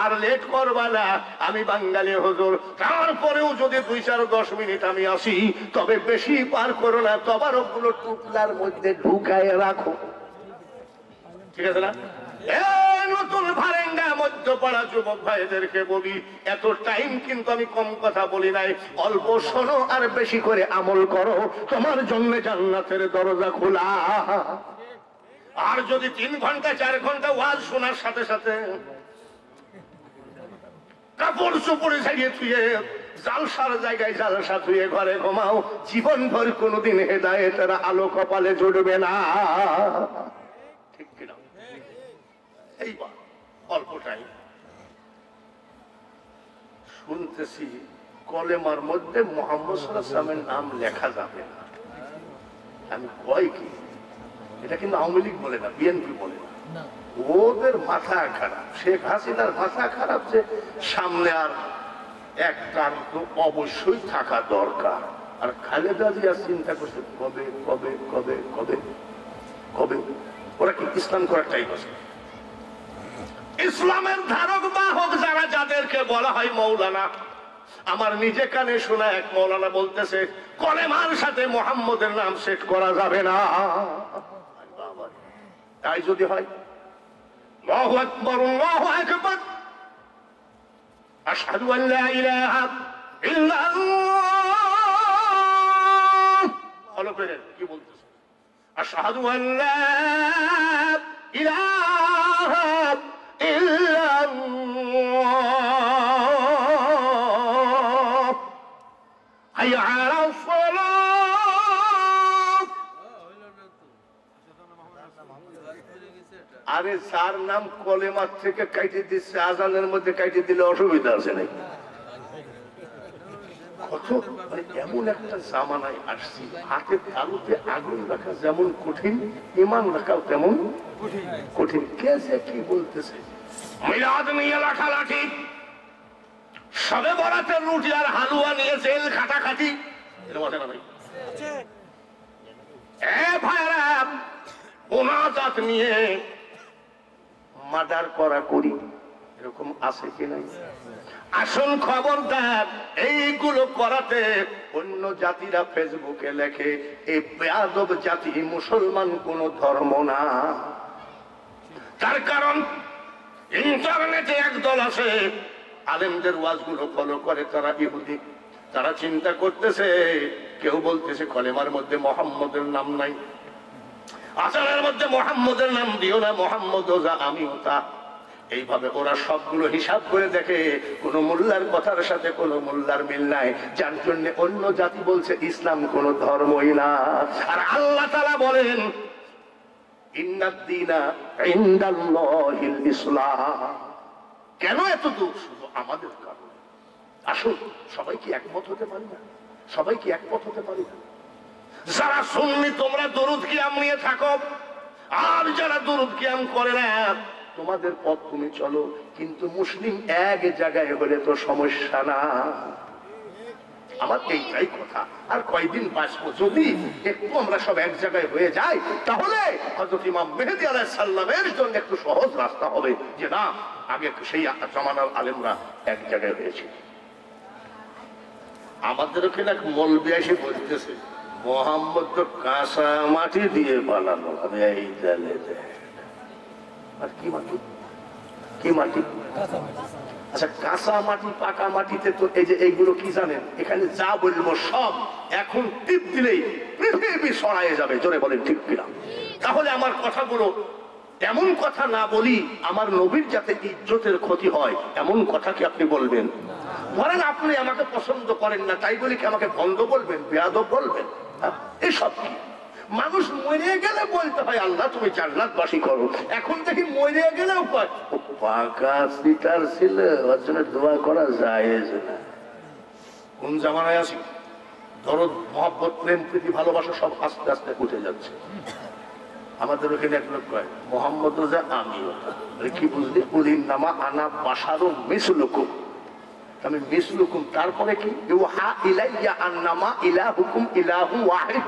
আর লেট করবা না। আমি বাঙালি হুজুর, তারপরেও যদি 2-4-10 মিনিট আমি আসি, তবে বেশি পার করো না। তবারকগুলো টুকলার মধ্যে ঢুকায় রাখো, ঠিক আছে না? নতুন ভারেঙ্গা মধ্যপাড়া যুবক ভাইদেরকে বলি, এত টাইম কিন্তু আমি কম কথা বলি নাই। অল্প শোনো আর বেশি করে আমল করো, তোমার জন্য জান্নাতের দরজা খোলা। আর যদি 3 ঘন্টা 4 ঘন্টা ওয়াজ শোনার সাথে সাথে কাপড় চোপড়ে ছাড়িয়ে থুয়ে জালসার জায়গায় জালসা থুয়ে ঘরে ঘুমাও, জীবন ভর কোনোদিন হেদায়েতের আলো কপালে জুড়বে না, ঠিক কিনা? এইবার অল্প টাইম শুনতেছি কলেমার মধ্যে মুহাম্মদ সাল্লাল্লাহু আলাইহি ওয়াসাল্লামের নাম লেখা যাবে না। আমি কই কি, এটা কিন্তু আওয়ামী লীগ বলে না, বিএনপি বলে না। ওদের মাথা খারাপ, শেখ হাসিনার মাথা খারাপ, যে সামনে আর একটা তো অবশ্যই থাকা দরকার। আর খালেদা জিয়া চিন্তা করছে কবে কবে কবে কবে কবে। ওরা কি ইসলাম করার ট্রাই করছে? ইসলামের ধারক বাহক যারা, যাদেরকে বলা হয় মৌলানা, আমার নিজে কানে শোনা এক মৌলানা বলতেছে কলেমার সাথে মুহাম্মদের নাম সেট করা যাবে না। তাই যদি হয়, আল্লাহু আকবার আল্লাহু আকবার, আশহাদু আন লা ইলাহা ইল্লাল্লাহ, ফলো করেন কি বলতেছে, আশহাদু আন লা ইলাহা ইল্লাল্লাহ, হাইয়া আলাস সালাহ। আরে যার নাম কলেমার থেকে কাইটে দিচ্ছে, আজানের মধ্যে কাইটে দিলে অসুবিধা আছে নাকি? কত এমন একটা জামানায় আসছি, হাতের তালুতে আগুন রাখা যেমন কঠিন, ইমান রাখাও তেমন কঠিন। কে যে কি বলতেছে, মিলাদ নিয়ে লাঠালাঠি, সবে বরাতের রুটি আর হালুয়া নিয়ে জেল খাটাখাটি, এরকম আছে না ভাই? ভাইরা মুনাজাত নিয়ে মার্ডার করা করি, এরকম আছে কি নাই? আসল খবরদার, এইগুলো করাতে অন্য জাতিরা ফেসবুকে লেখে এই বেয়াদব জাতি মুসলমান কোন ধর্ম না। তার কারণ ইন্টারনেটে একদল আছে, আলেমদের ওয়াজগুলো ফলো করে, তারা ইহুদি। তারা চিন্তা করতেছে, কেউ বলতেছে কলেমার মধ্যে মুহাম্মদের নাম নাই, আচারের মধ্যে মুহাম্মদের নাম দিও না, মুহাম্মদ যা আমিও তা। এইভাবে ওরা সবগুলো হিসাব করে দেখে কোন মোল্লার কথার সাথে কোন মোল্লার মিল নাই, যার জন্য অন্য জাতি বলছে ইসলাম কোন ধর্মই না। আর আল্লাহ তাআলা বলেন ইন্নাদ-দীনা ইনদাল্লাহিল ইসলাম। কেন এত দূর? শুধু আমাদের কারণে। আসুন, সবাই কি একমত হতে পারি না? সবাই কি একমত হতে পারি না? যারা সুন্নি তোমরা দরুদ কিয়াম নিয়ে থাকো, আর যারা দরুদ কিয়াম করে না, তোমাদের পথ তুমি চলো, কিন্তু মুসলিম এক জায়গায় হলে তো সমস্যা না। আমার এইটাই কথা। আর কয়দিন বাঁচবো, যদি একটু আমরা সব এক জায়গায় হয়ে যাই, তাহলে হযরত ইমাম মেহেদী আলাইহিস সালামের জন্য একটু সহজ রাস্তা হবে, যে না আগে সেই জামানার আলেমরা এক জায়গায় হয়েছে। আমাদের ওখানে এক মৌলবি এসে বলতেছে, মোহাম্মদ তো কাঁচা মাটি দিয়ে বানানো। আমি এই জালে আর কি মাটি, কি মাটি? আচ্ছা, কাঁচা মাটি পাকা মাটিতে তো এই যে এইগুলো কি জানেন, এখানে যা বলবো সব এখন টিপ দিলেই পৃথিবী ছড়ায় যাবে। জোরে বলেন ঠিক কিনা? তাহলে আমার কথাগুলো এমন কথা না বলি আমার নবীর যাতে ইজ্জতের ক্ষতি হয়, এমন কথা কি আপনি বলবেন? ধরেন আপনি আমাকে পছন্দ করেন না, তাই বলি কি আমাকে বন্ধ বলবেন, বেয়াদব বলবেন? এসব কি? মানুষ মরে গেলে বলতে হয় আল্লাহ তুমি জান্নাতবাসী করো। এখন দেখি মরে গেলেও কয় পাকা সিটার ছিল, ওর জন্য দোয়া করা যায় না। কোন জামানায় আছি? দরদ মহব্বত প্রেম প্রীতি ভালোবাসা সব আস্তে আস্তে উঠে যাচ্ছে। আমাদের ওখানে এক লোক কয় মোহাম্মদ যা আমিও তা। কি বুঝলি? উলিন নামা আনা বাসারও মিসলুকুম, আমি মিসলুকুম, তারপরে কি? ইউহা ইলাইয়া আন্নামা ইলাহুকুম ইলাহু ওয়াহিদ।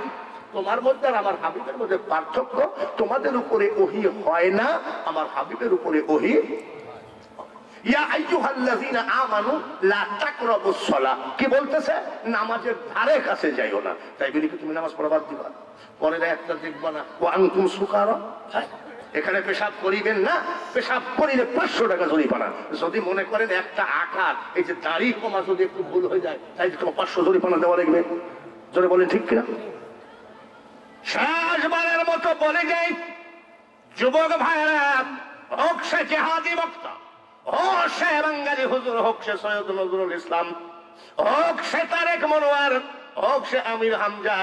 তোমার মধ্যে আর আমার হাবিবের মধ্যে পার্থক্য, তোমাদের উপরে ওহী হয় না, আমার হাবিবের উপরে ওহী। ইয়া আইয়ুহাল্লাযীনা আমানু লা তাকরাবুস সালাহ, কি বলতেছে? নামাজের ধারে কাছে যাইও না। তাই বলি কি তুমি নামাজ পড়া বাদ দিবা? পরে একটা দেখবা না ওয়া আনতুম সুকারা, এখানে পেশাব করিবেন না, পেশাব করিলে 500 টাকা জরিমানা। যদি মনে করেন একটা আকার, এই যে দাড়ি কমা যদি একটু ভুল হয়ে যায়, তাই তোমার 500 জরিমানা দেওয়া লাগবে। জোরে বলেন ঠিক কিনা? শেষবারের মতো বলে যাই, যুবক ভাইরা, হোক সে জিহাদি বক্তা, হোক সে বাঙালি হুজুর, হোক সে সৈয়দ নজরুল ইসলাম, হোক সে তারেক মনোয়ার, হোক সে আমির হামজা,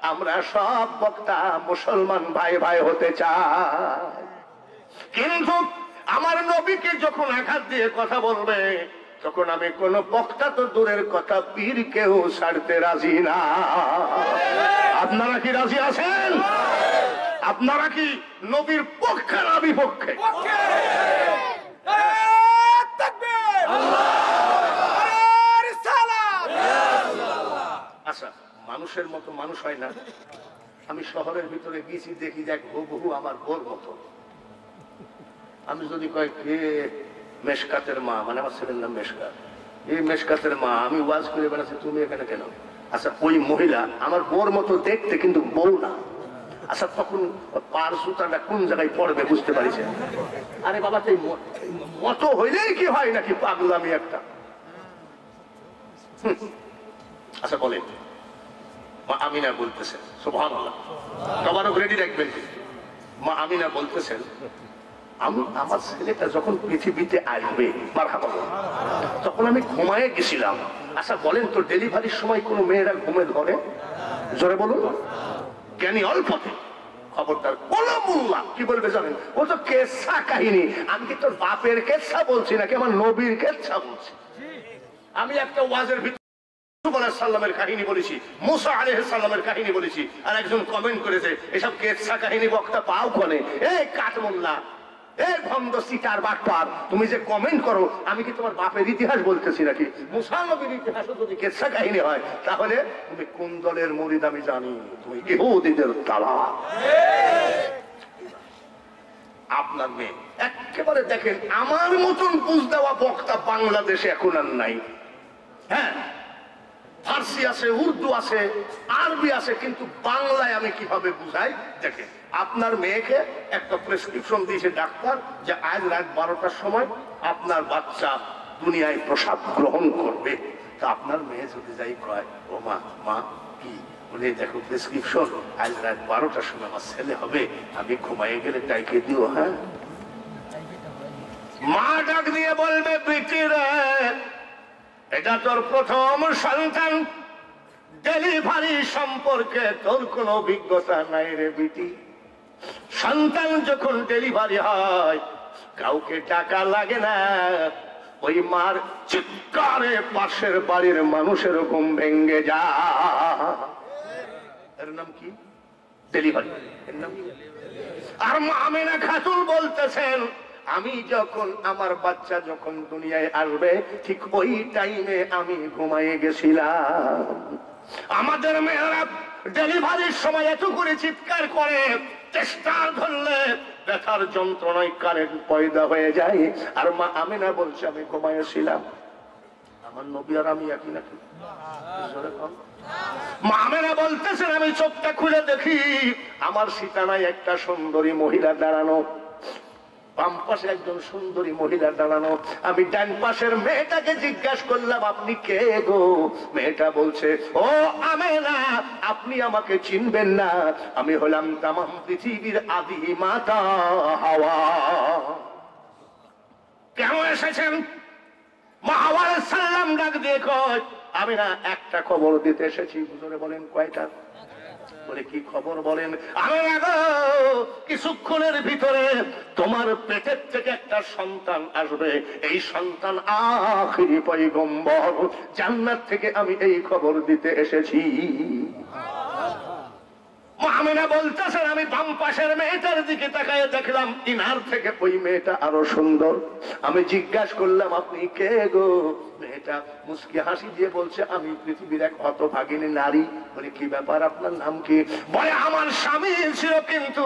আমরা সব বক্তা মুসলমান ভাই ভাই হতে চাই। কিন্তু আমার নবীকে যখন আঘাত দিয়ে কথা বলবে, তখন আমি কোন বক্তা তো দূরের কথা, পীর কেউ ছাড়তে রাজি না। আপনারা কি রাজি আছেন? আপনারা কি নবীর পক্ষে না বিপক্ষে? আচ্ছা, মানুষের মতো মানুষ হয় না? আমি শহরের ভিতরে গেছি, দেখি দেখ হুবহু আমার বোর মতো। আমি যদি কয় কে মেশকাতের মা, মানে আমার ছেলের নাম মেশকাত, এই মেশকাতের মা, আমি ওয়াজ করে বেড়াচ্ছি, তুমি এখানে কেন? আচ্ছা, ওই মহিলা আমার বোর মতো দেখতে কিন্তু বউ না। আচ্ছা, তখন পার সুতাটা কোন জায়গায় পড়বে বুঝতে পারিছেন? আরে বাবা, তাই মতো হইলেই কি হয় নাকি? পাগলামি একটা। আচ্ছা বলেন, মা আমিনা বলতেছেন, সুবহানাল্লাহ, সবার রেডি রাখবেন। মা আমিনা বলতেছেন, আমি আমার ছেলেটা যখন পৃথিবীতে আসবে মারহাবা, তখন আমি ঘুমায়ে গেছিলাম। আচ্ছা বলেন তো, ডেলিভারির সময় কোন মেয়েরা ঘুমে ধরে? জোরে বলুন। জ্ঞানী অল্পতে, খবরদার বলো মোল্লা কি বলবে জানেন? ও তো কেচ্ছা কাহিনী। আমি কি তোর বাপের কেচ্ছা বলছি নাকি আমার নবীর কেচ্ছা বলছি? আমি একটা ওয়াজের ভিতরে সাল্লামের কাহিনী বলেছি, মুসা আলাইহিস সালামের কাহিনী বলেছি, আর একজন কমেন্ট করেছে এসব কেচ্ছা কাহিনী বক্তা পাও কোনে? এই কাঠমোল্লা, এই ভন্ড সিটার বাটপার, তুমি যে কমেন্ট করো, আমি কি তোমার বাপের ইতিহাস বলতেছি নাকি? মুসা নবীর ইতিহাসও যদি কেচ্ছা কাহিনী হয়, তাহলে তুমি কোন দলের মুরিদ আমি জানি, তুমি ইহুদীদের দালাল। আপনার মেয়ে একেবারে দেখেন, আমার মতন বুঝ দেওয়া বক্তা বাংলাদেশে এখন আর নাই। হ্যাঁ, ফার্সি আছে, উর্দু আছে, আরবি আছে, কিন্তু বাংলায় আমি কিভাবে বুঝাই? দেখেন, আপনার মেয়েকে একটা প্রেসক্রিপশন দিয়েছে ডাক্তার যে আজ রাত 12টার সময় আপনার বাচ্চা দুনিয়ায় প্রসাব গ্রহণ করবে। তা আপনার মেয়ে যদি যাই কয়, ও মা, মা কি বলে, দেখো প্রেসক্রিপশন, আজ রাত 12টার সময় আমার ছেলে হবে, আমি ঘুমাইয়ে গেলে ডাইকে দিও। হ্যাঁ, মা ডাক দিয়ে বলবে, বেটি রে, এটা তোর প্রথম সন্তান, ডেলিভারি সম্পর্কে তোর কোনো অভিজ্ঞতা নাই রে বিটি। সন্তান যখন ডেলিভারি হয়, কাউকে টাকা লাগে না, ওই মার চিৎকারে পাশের বাড়ির মানুষের ঘুম ভেঙ্গে যায়। এর নাম কি? ডেলিভারি। এর নাম কি? আর মা আমিনা খাতুন বলতেছেন, আমি যখন আমার বাচ্চা যখন দুনিয়ায় আসবে ঠিক ওই টাইমে আমি ঘুমাইয়ে গেছিলাম। আমাদের মেয়েরা ডেলিভারির সময় এত করে চিৎকার করে, চেষ্টা ধরলে ব্যথার যন্ত্রণায় কারেন্ট পয়দা হয়ে যায়। আর মা আমিনা বলছে আমি ঘুমাইয়েছিলাম। আমার নবী আর আমি একই নাকি? মা আমিনা বলতেছেন আমি চোখটা খুলে দেখি আমার সিতানায় একটা সুন্দরী মহিলা দাঁড়ানো, বাম পাশে একজন সুন্দরী মহিলা দাঁড়ানো। আমি ডান পাশের মেয়েটাকে জিজ্ঞাসা করলাম আপনি কে গো? মেয়েটা বলছে ও আমেনা, আপনি আমাকে চিনবেন না, আমি হলাম তামাম পৃথিবীর আদি মাতা হাওয়া। কেমন এসেছেন? মা হাওয়া আলাইহিস সালাম ডাক দিয়ে কয় আমি না একটা খবর দিতে এসেছি। হুজুরে বলেন কয়টা? বলে কি খবর বলেন? আমি কিছুক্ষণের ভিতরে তোমার পেটের থেকে একটা সন্তান আসবে, এই সন্তান আখিরি পয়গম্বর, জান্নাত থেকে আমি এই খবর দিতে এসেছি। আমিনা বলতেছেন আমি বাম পাশের মেয়েটার দিকে তাকায় দেখলাম ইনার থেকে ওই মেয়েটা আরো সুন্দর। আমি জিজ্ঞাসা করলাম আপনি কে গো? মেয়েটা মুস্কি হাসি দিয়ে বলছে আমি পৃথিবীর এক হতভাগিনী নারী। বলে কি ব্যাপার, আপনার নাম কি? বলে আমার স্বামী ছিল কিন্তু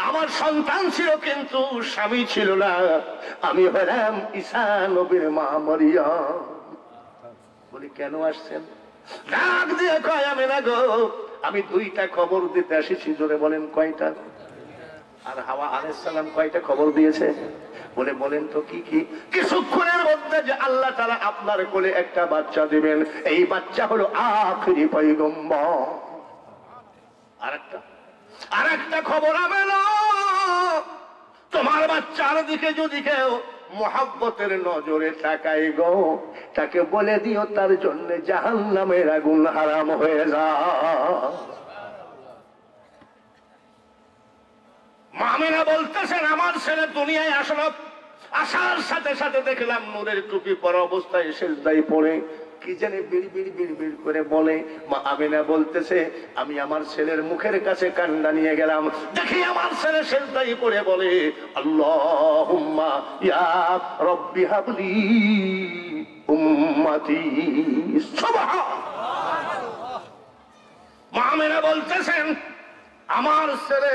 আমার সন্তান ছিল কিন্তু স্বামী ছিল না, আমি হলাম ঈসা নবীর মা মরিয়ম। বলি কেন আসছেন? ডাক দিয়ে কয় আমি না গো, আমি দুইটা খবর দিতে এসেছি। জোরে বলেন কয়টা? আর হাওয়া আলাইহিস সালাম কয়টা খবর দিয়েছে? বলে বলেন তো কি কি? কিছুক্ষণের মধ্যে যে আল্লাহ তাআলা আপনার কোলে একটা বাচ্চা দিবেন, এই বাচ্চা হলো আখিরি পয়গম্বর। আরেকটা খবর আমেনা, তোমার বাচ্চার দিকে যদি কেউ মোহাব্বতের নজরে তাকায় গো, তাকে বলে দিও তার জন্য জাহান্নামের আগুন হারাম হয়ে যায়। মামিনা বলতেছেন আমার ছেলে দুনিয়ায় আসলো, আসার সাথে সাথে দেখলাম নূরের টুপি পরা অবস্থায় সিজদায় পড়ে কি জানি বিড় বিড় বিড় বিড় করে বলে। মা আমিনা বলতেছে আমি আমার ছেলের মুখের কাছে কান্না নিয়ে গেলাম, দেখি আমার ছেলে সিজদায় পড়ে বলে আল্লাহুম্মা ইয়া রব্বি হাবলি উম্মতি। সুবহানাল্লাহ। মা আমিনা বলতেছেন আমার ছেলে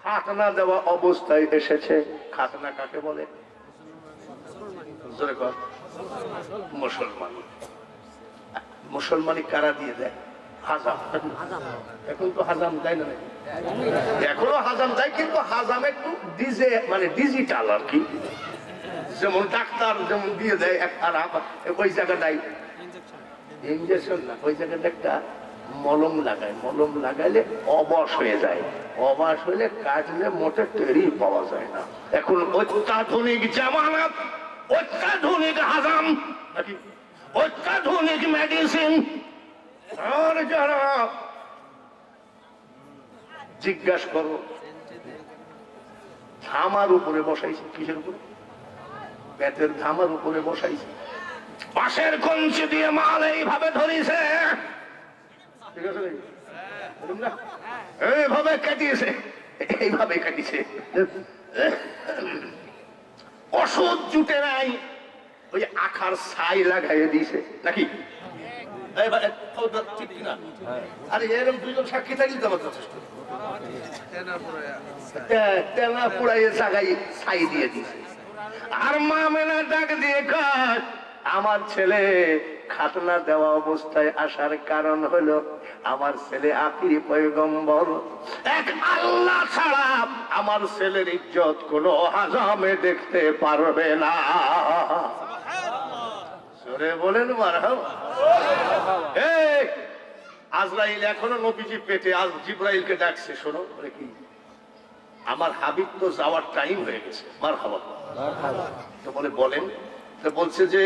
খাতনা দেওয়া অবস্থায় এসেছে। খাতনা কাকে বলে? মুসলমান। মুসলমানি কারা দিয়ে দেয়? হাজাম। এখন তো হাজাম দেয় না, এখনো হাজাম দেয় কিন্তু হাজাম একটু মানে ডিজিটাল আর কি। যেমন ডাক্তার যেমন দিয়ে দেয় একটা ওই জায়গাটাই ইঞ্জেকশন না, ওই জায়গাটা একটা মলম লাগায়, মলম লাগাইলে অবশ হয়ে যায়, অবশ হইলে কাটলে মোটে টেরি পাওয়া যায় না। এখন অত্যাধুনিক জামানত, অত্যাধুনিক হাজাম, অত্যাধুনিক মেডিসিন। আর যারা জিজ্ঞাসা করো ধামার উপরে বসাইছে, কিসের উপরে? পেটের ধামার উপরে বসাইছে, পাশের কঞ্চি দিয়ে মাল এইভাবে ধরিছে, এইভাবে কাটিয়েছে, এইভাবে কাটিয়েছে। ওষুধ জুটে নাই, ওই আখার ছাই লাগাইয়ে দিয়েছে নাকি? আরে এরকম দুইজন সাক্ষী থাকলে তো আমার যথেষ্ট। তেনা পুড়াইয়ে জাগাই ছাই দিয়ে দিয়েছে। আর মা মেনা ডাক দিয়ে কাজ আমার ছেলে খাতনা দেওয়া অবস্থায় আসার কারণ হলো আমার ছেলে আখিরি পয়গম্বর, এক আল্লাহ ছাড়া আমার ছেলের ইজ্জত কোনো হাজামে দেখতে পারবে না। জোরে বলেন মারহাবা। এই আজরাইল এখনো নবীজি পেটে, আজ জিবরাইলকে ডাকছে, শোনো বলে কি আমার হাবিব তো যাওয়ার টাইম হয়ে গেছে। মারহাবা। তো বলে বলেন, তো বলছে যে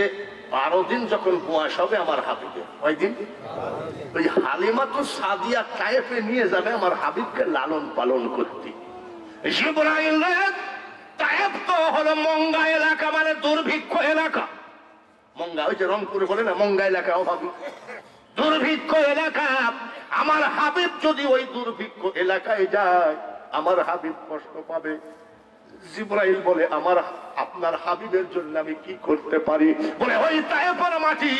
12 দিন যখন বয়স হবে আমার হাবিবের, কয়দিন? ওই হালিমা তো সাদিয়া তায়েফে নিয়ে যাবে আমার হাবিবকে লালন পালন করতে। জিবরাইল তায়েফ তো হলো মঙ্গা এলাকা, মানে দুর্ভিক্ষ এলাকা। মঙ্গা ওই যে রংপুরে বলে না মঙ্গা এলাকা, অভাবী দুর্ভিক্ষ এলাকা। আমার হাবিব যদি ওই দুর্ভিক্ষ এলাকায় যায় আমার হাবিব কষ্ট পাবে। জিবরাইল বলে আমার আপনার হাবিবের জন্য আমি কি করতে পারি? বলে ওই তায়েফের মাটি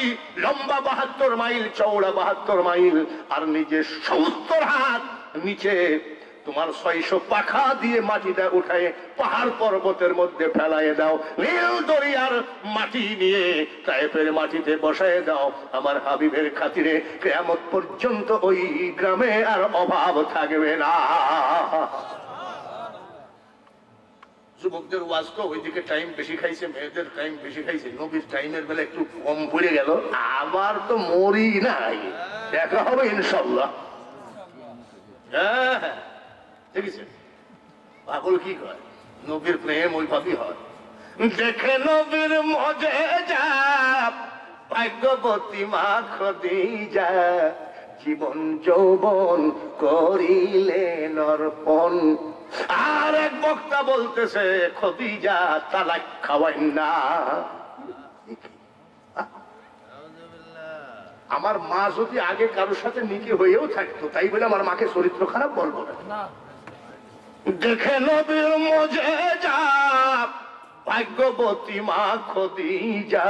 লম্বা 72 মাইল, চওড়া 72 মাইল, আর নিজে 70 হাত নিচে তোমার 600 পাখা দিয়ে মাটিটা উঠায় পাহাড় পর্বতের মধ্যে ফেলায় দাও, নীল দরিয়ার মাটি নিয়ে তায়েফের মাটিতে বসায় দাও, আমার হাবিবের খাতিরে কিয়ামত পর্যন্ত ওই গ্রামে আর অভাব থাকবে না। যুবকদের ওয়াজ তো ওইদিকে টাইম বেশি খাইছে, মেয়েদের টাইম বেশি খাইছে, নবীর টাইমের বেলা একটু কম পড়ে গেল। আবার তো মরি নাই, দেখা হবে ইনশাল্লাহ। হ্যাঁ হ্যাঁ দেখেছেন পাগল কি কয়, নবীর প্রেম ওইভাবেই হয়। দেখে নবীর মুজিজা ভাগ্যবতী মা খদিজা, জীবন যৌবন করিলেন অর্পণ। আর এক বক্তা বলতেছে খদিজা তালাক খাওয়াই না। আমার মা যদি আগে কারোর সাথে নিকে হয়েও থাকতো, তাই বলে আমার মাকে চরিত্র খারাপ বলবো না। দেখে নবীর মুজিজা ভাগ্যবতী মা খদিজা,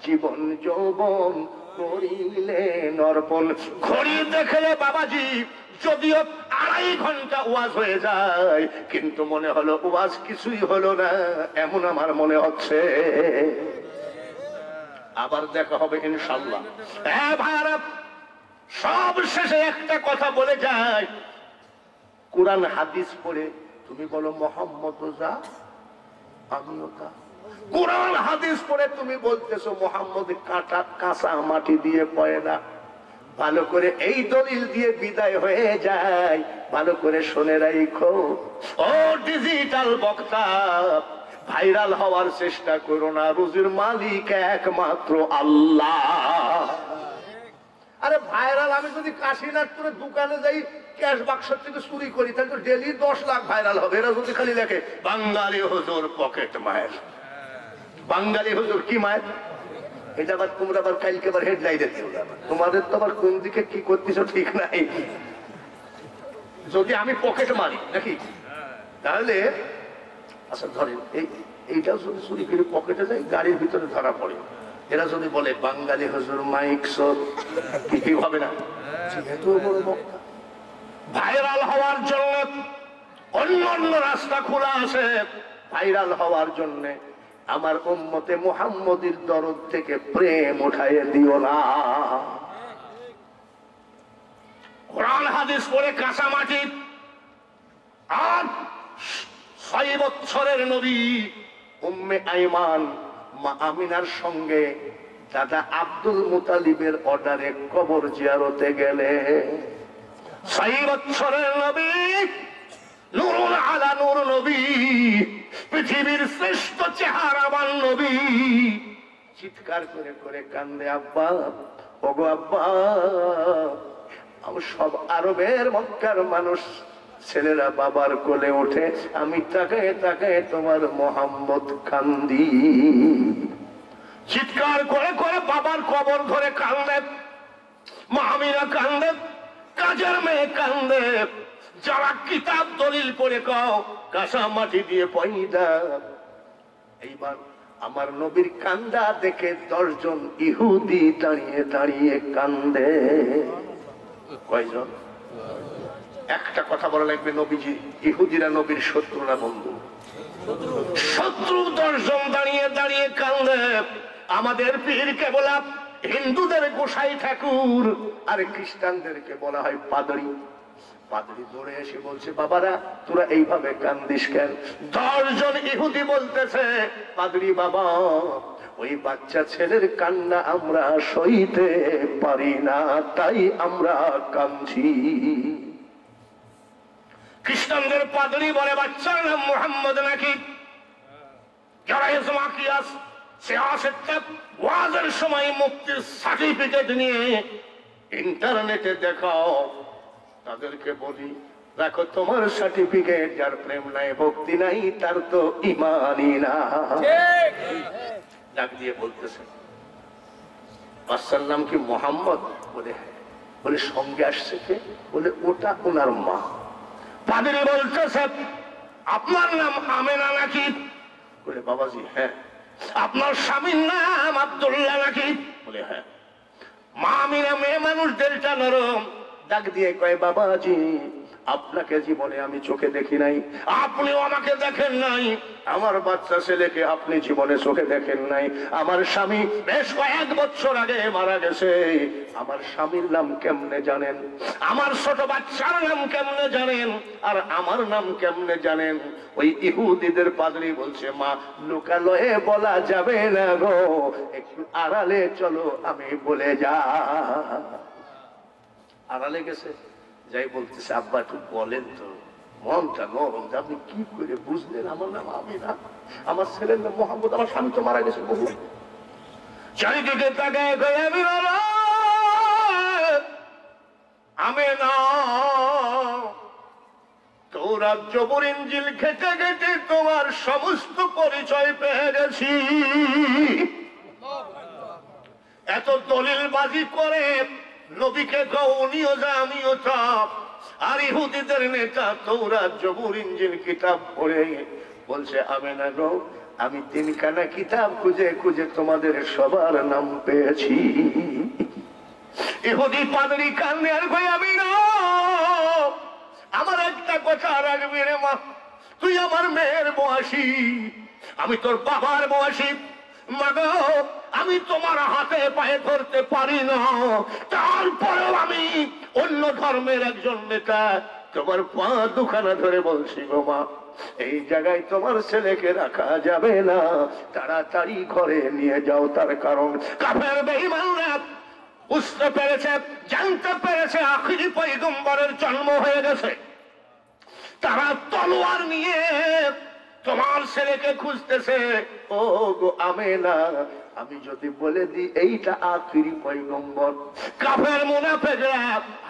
জীবন যৌবন করিলেন অর্পণ। ঘড়ি দেখলে বাবাজি যদিও 2.5 ঘন্টা ওয়াজ হয়ে যায়, কিন্তু মনে হলো ওয়াজ কিছুই হলো না, এমন আমার মনে হচ্ছে। আবার দেখা হবে ইনশাল্লাহ। হ্যাঁ ভাইরা, সব শেষে একটা কথা বলে যায়, কোরআন হাদিস পড়ে তুমি বলো মোহাম্মদ যা আমিও তা। কোরআন হাদিস পড়ে তুমি বলতেছো মোহাম্মদ কাঁচা মাটি দিয়ে পয়দা। ভালো করে এই দলিল দিয়ে বিদায় হয়ে যায়, ভালো করে শুনে রাখো। ও ডিজিটাল বক্তা, ভাইরাল হওয়ার চেষ্টা করো না, রুজির মালিক একমাত্র আল্লাহ। আরে ভাইরাল আমি যদি কাশীনাথপুরের দোকানে যাই ক্যাশ বাক্স থেকে চুরি করি, তাহলে তো ডেলি 10 লাখ ভাইরাল হবে। এরা যদি খালি লেখে বাঙালি হুজুর পকেট মায়ের, বাঙালি হুজুর কি মায়ের, এটা আবার তোমরা আবার কালকে আবার হেডলাইন দিতে, তোমাদের তো আবার কোন দিকে কি করতেছ ঠিক নাই। যদি আমি পকেট মারি নাকি, তাহলে আচ্ছা ধরেন এইটাও যদি চুরি করে পকেটে যায়, গাড়ির ভিতরে ধরা পড়ে। এরা যদি বলে বাঙালি হুজুর মাইক সব কি হবে না? এত বড় বক্তা ভাইরাল হওয়ার জন্য অন্য অন্য রাস্তা খোলা আছে। ভাইরাল হওয়ার জন্য আমার উম্মতে মুহাম্মদীর দরদ থেকে প্রেম উঠাইয়ে দিও না। কোরআন হাদিস পড়ে কাঁচা মাটি, আর 6 বছরের নবী উম্মে আইমান মা আমিনার সঙ্গে দাদা আব্দুল মুতালিবের অর্ডারে কবর জিয়ারতে গেলে 6 বছরের নবী, নূরুল আলা নূর নবী, পৃথিবীর শ্রেষ্ঠ চেহারাবান নবী, চিৎকার করে করে কান্দে, আব্বা ওগো আব্বা। সব আরবের মক্কার মানুষ ছেলেরা বাবার কোলে ওঠে, আমি তাকায় তাকায় তোমার মোহাম্মদ কান্দি। চিৎকার করে করে বাবার কবর ধরে কান্দে, মামিরা কান্দে, কাজের মেয়ে কান্দে, যারা কিতাব দলিল পড়ে কাও কাঁচা মাটি দিয়ে পয়দা। এইবার আমার নবীর কান্দা দেখে 10 জন ইহুদি দাঁড়িয়ে দাঁড়িয়ে কান্দে। কয়জন? একটা কথা বলা লাগবে, নবীজি ইহুদিরা নবীর শত্রু না বন্ধু? শত্রু। 10 জন দাঁড়িয়ে দাঁড়িয়ে কান্দে। আমাদের পীরকে বলা হিন্দুদের গোসাই ঠাকুর, আর খ্রিস্টানদেরকে বলা হয় পাদরি। পাদরি দৌড়ে এসে বলছে, বাবারা তোরা এইভাবে কান্দিস কেন? 10 জন ইহুদি বলতেছে, পাদরি বাবা ওই বাচ্চা ছেলের কান্না আমরা সইতে পারি না, তাই আমরা কাঁদছি। খ্রিস্টানদের পাদরি বলে, বাচ্চার নাম মুহাম্মদ নাকি? যারা ইসমাকিয়াস সে আসে ওয়াজের সময় মুক্তির সার্টিফিকেট নিয়ে ইন্টারনেটে দেখাও, তাদেরকে বলি দেখো তোমার সার্টিফিকেট, যার প্রেম নাই ভক্তি নাই তার তো ইমানই না। ডাক দিয়ে বলতেছে, বাচ্চার নাম কি মোহাম্মদ? বলে বলে সঙ্গে আসছে কে? বলে ওটা ওনার মা। পাদ্রী বলতেছে আপনার নাম আমেনা নাকি? বলে বাবাজি হ্যাঁ। আপনার স্বামীর নাম আব্দুল্লাহ নাকি? বলে হ্যাঁ। মা আমিনা মেয়ে মানুষ দিলটা নরম, ডাক দিয়ে কয় বাবাজি আপনাকে জীবনে আমি চোখে দেখি নাই, আপনিও আমাকে দেখেন নাই, আমার বাচ্চা ছেলেকে আপনি জীবনে চোখে দেখেন নাই। আমার স্বামী বেশ কয়েক বছর আগে মারা গেছে। আমার স্বামীর নাম কেমনে জানেন? আমার ছোট বাচ্চার নাম কেমনে জানেন? আর আমার নাম কেমনে জানেন? ওই ইহুদিদের পাদ্রী বলছে মা লোকালয়ে বলা যাবে না গো, একটু আড়ালে চলো আমি বলে যা। আড়ালে গেছে, যাই বলতেছে আব্বা একটু বলেন তো, মনটা নরম, আপনি কি করে বুঝলেন আমার নাম আমিনা, আমার ছেলের নাম মোহাম্মদ, আমার স্বামী তো মারা গেছে বহু। চারিদিকে তাকায় কই আমিনা তৌরাত জবুর ইনজিল ঘেটে ঘেটে তোমার সমস্ত পরিচয় পেয়ে গেছি। এত দলিলবাজি করে নবীকে কও উনিও যা আমিও তা, আর ইহুদিদের নেতা তৌরাত জবুর ইনজিল কিতাব পড়ে বলছে আমেনা গো আমি তিনখানা কিতাব খুঁজে খুঁজে তোমাদের সবার নাম পেয়েছি। ইহুদি পাদ্রী কান্দে আর কই আমিনা আমার একটা কথা রাখবি রে মা, তুই আমার মেয়ের বয়সী, আমি তোর বাবার বয়সী, মাগো আমি তোমার হাতে পায়ে ধরতে পারি না, তারপরেও আমি অন্য ধর্মের একজন নেতা তোমার পা দুখানা ধরে বলছি গো মা এই জায়গায় তোমার ছেলেকে রাখা যাবে না, তাড়াতাড়ি ঘরে নিয়ে যাও। তার কারণ কাফের বেঈমানরা বুঝতে পেরেছে, জানতে পেরেছে আখিরি পয়গম্বরের জন্ম হয়ে গেছে, তারা তলোয়ার নিয়ে তোমার ছেলেকে খুঁজতেছে। ও গো আমেনা আমি যদি বলে দিই এইটা আখিরি পয়গম্বর, কাফের মুনাফিকরা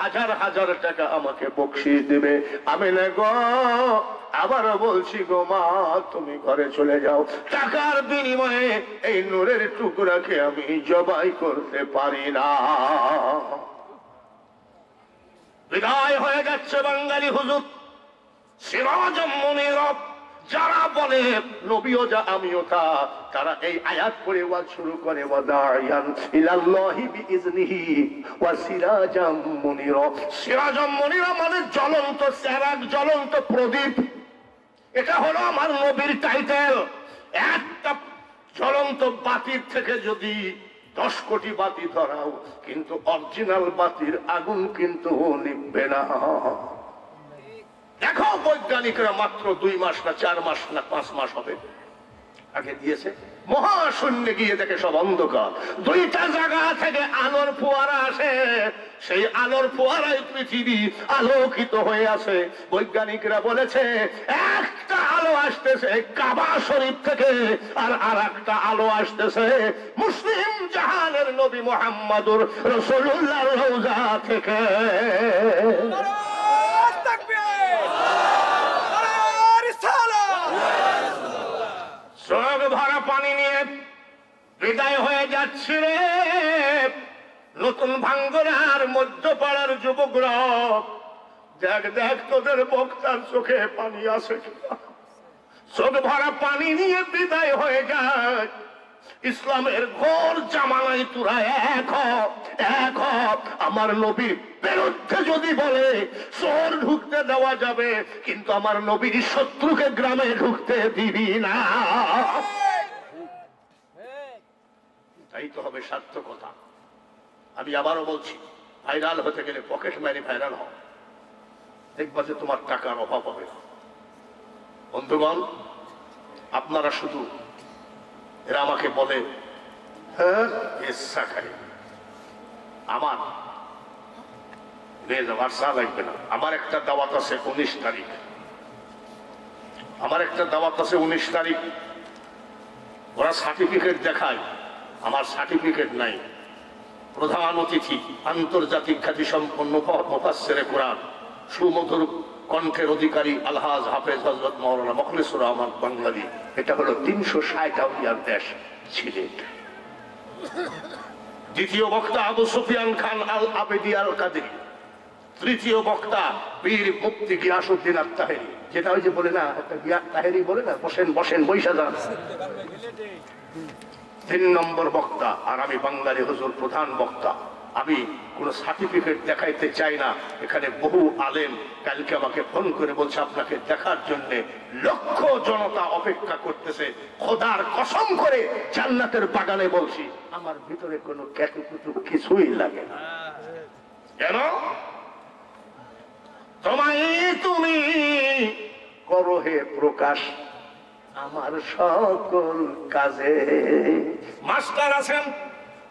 হাজার হাজার টাকা আমাকে বকশিশ দেবে। আমেনা গো আবার বলছি গো মা তুমি ঘরে চলে যাও, টাকার বিনিময়ে এই নূরের টুকরাকে আমি জবাই করতে পারি না। বিদায় হয়ে যাচ্ছে বাঙালি হুজুর সিরাজুম মুনীরা। যারা বলে নবীও যা আমিও তা, তারা এই আয়াত পড়ে ওয়াজ শুরু করে ওয়াদাইয়ান ইলাল্লাহি বিইজনিহি ওয়া সিরাজাম মুনীরা। সিরাজাম মুনীরা মানে জ্বলন্ত চেরাগ, জ্বলন্ত প্রদীপ। এটা হলো আমার নবীর টাইটেল। একটা জ্বলন্ত বাতির থেকে যদি 10 কোটি বাতি ধরাও, কিন্তু অরিজিনাল বাতির আগুন কিন্তু নিভবে না। দেখো বৈজ্ঞানিকরা মাত্র 2 মাস না 4 মাস না 5 মাস হবে আগে দিয়েছে, মহাশূন্যে গিয়ে দেখে সব অন্ধকার, 2টা জায়গা থেকে আলোর ফোয়ারা আসে, সেই আলোর ফোয়ারায় পৃথিবী আলোকিত হয়ে আছে। বৈজ্ঞানিকরা বলেছে একটা আলো আসতেছে কাবা শরীফ থেকে, আর আরেকটা আলো আসতেছে মুসলিম জাহানের নবী মুহাম্মদুর রাসূলুল্লাহর রওজা থেকে। চোখ ভরা পানি নিয়ে বিদায় হয়ে যাচ্ছে রে নতুন ভাঙ্গরার মধ্যপাড়ার যুবকরা। দেখ দেখ তোদের বক্তার চোখে পানি আসে কিনা। চোখ ভরা পানি নিয়ে বিদায় হয়ে যায়। ইসলামের ঘোর জামানায় তোরা এক হ। আমার নবীর বিরুদ্ধে যদি বলে শহর ঢুকতে দেওয়া যাবে, কিন্তু আমার নবীর শত্রুকে গ্রামে ঢুকতে দিবি না। তাই তো হবে সার্থকতা। আমি আবারও বলছি, ভাইরাল হতে গেলে পকেট মারি ভাইরাল হও, দেখবা যে তোমার টাকার অভাব হবে না। বন্ধুগণ আপনারা শুধু, এরা আমাকে বলে হ্যাঁ আমার লাগবে না। আমার একটা দাওয়াত আছে 19 তারিখ, আমার একটা দাওয়াত আছে 19 তারিখ। ওরা সার্টিফিকেট দেখায়, আমার সার্টিফিকেট নাই। প্রধান অতিথি আন্তর্জাতিক খ্যাতি সম্পন্ন মুফাসসিরে কোরআন, সুমধুর কণ্ঠের অধিকারী আলহাজ হাফেজ হযরত মাওলানা মুখলিসুর রহমান বাংলাদেশ। এটা হলো 360 আউলিয়ার দেশ সিলেট। দ্বিতীয় বক্তা আবু সুফিয়ান খান আল আবেদি আল কাদেরী, তৃতীয় বক্তা পীর মুফতি গিয়াসউদ্দিন আত-তাহেরি, যেটা ওই যে বলে না একটা তাহেরি বলে না, বসেন বসেন বৈশা যান। 3 নম্বর বক্তা, আর আমি বাঙালি হুজুর প্রধান বক্তা। আমি কোন সার্টিফিকেট দেখাইতে চাই না। এখানে বহু আলেম কালকে আমাকে ফোন করে বলছে আপনাকে দেখার জন্য লক্ষ জনতা অপেক্ষা করতেছে। খোদার কসম করে জান্নাতের বাগানে বলছি, আমার ভিতরে কোনো ক্যাকুকুটু কিছুই লাগে না। কেন? তোমায় তুমি করো হে প্রকাশ আমার সকল কাজে। মাস্টার আছেন,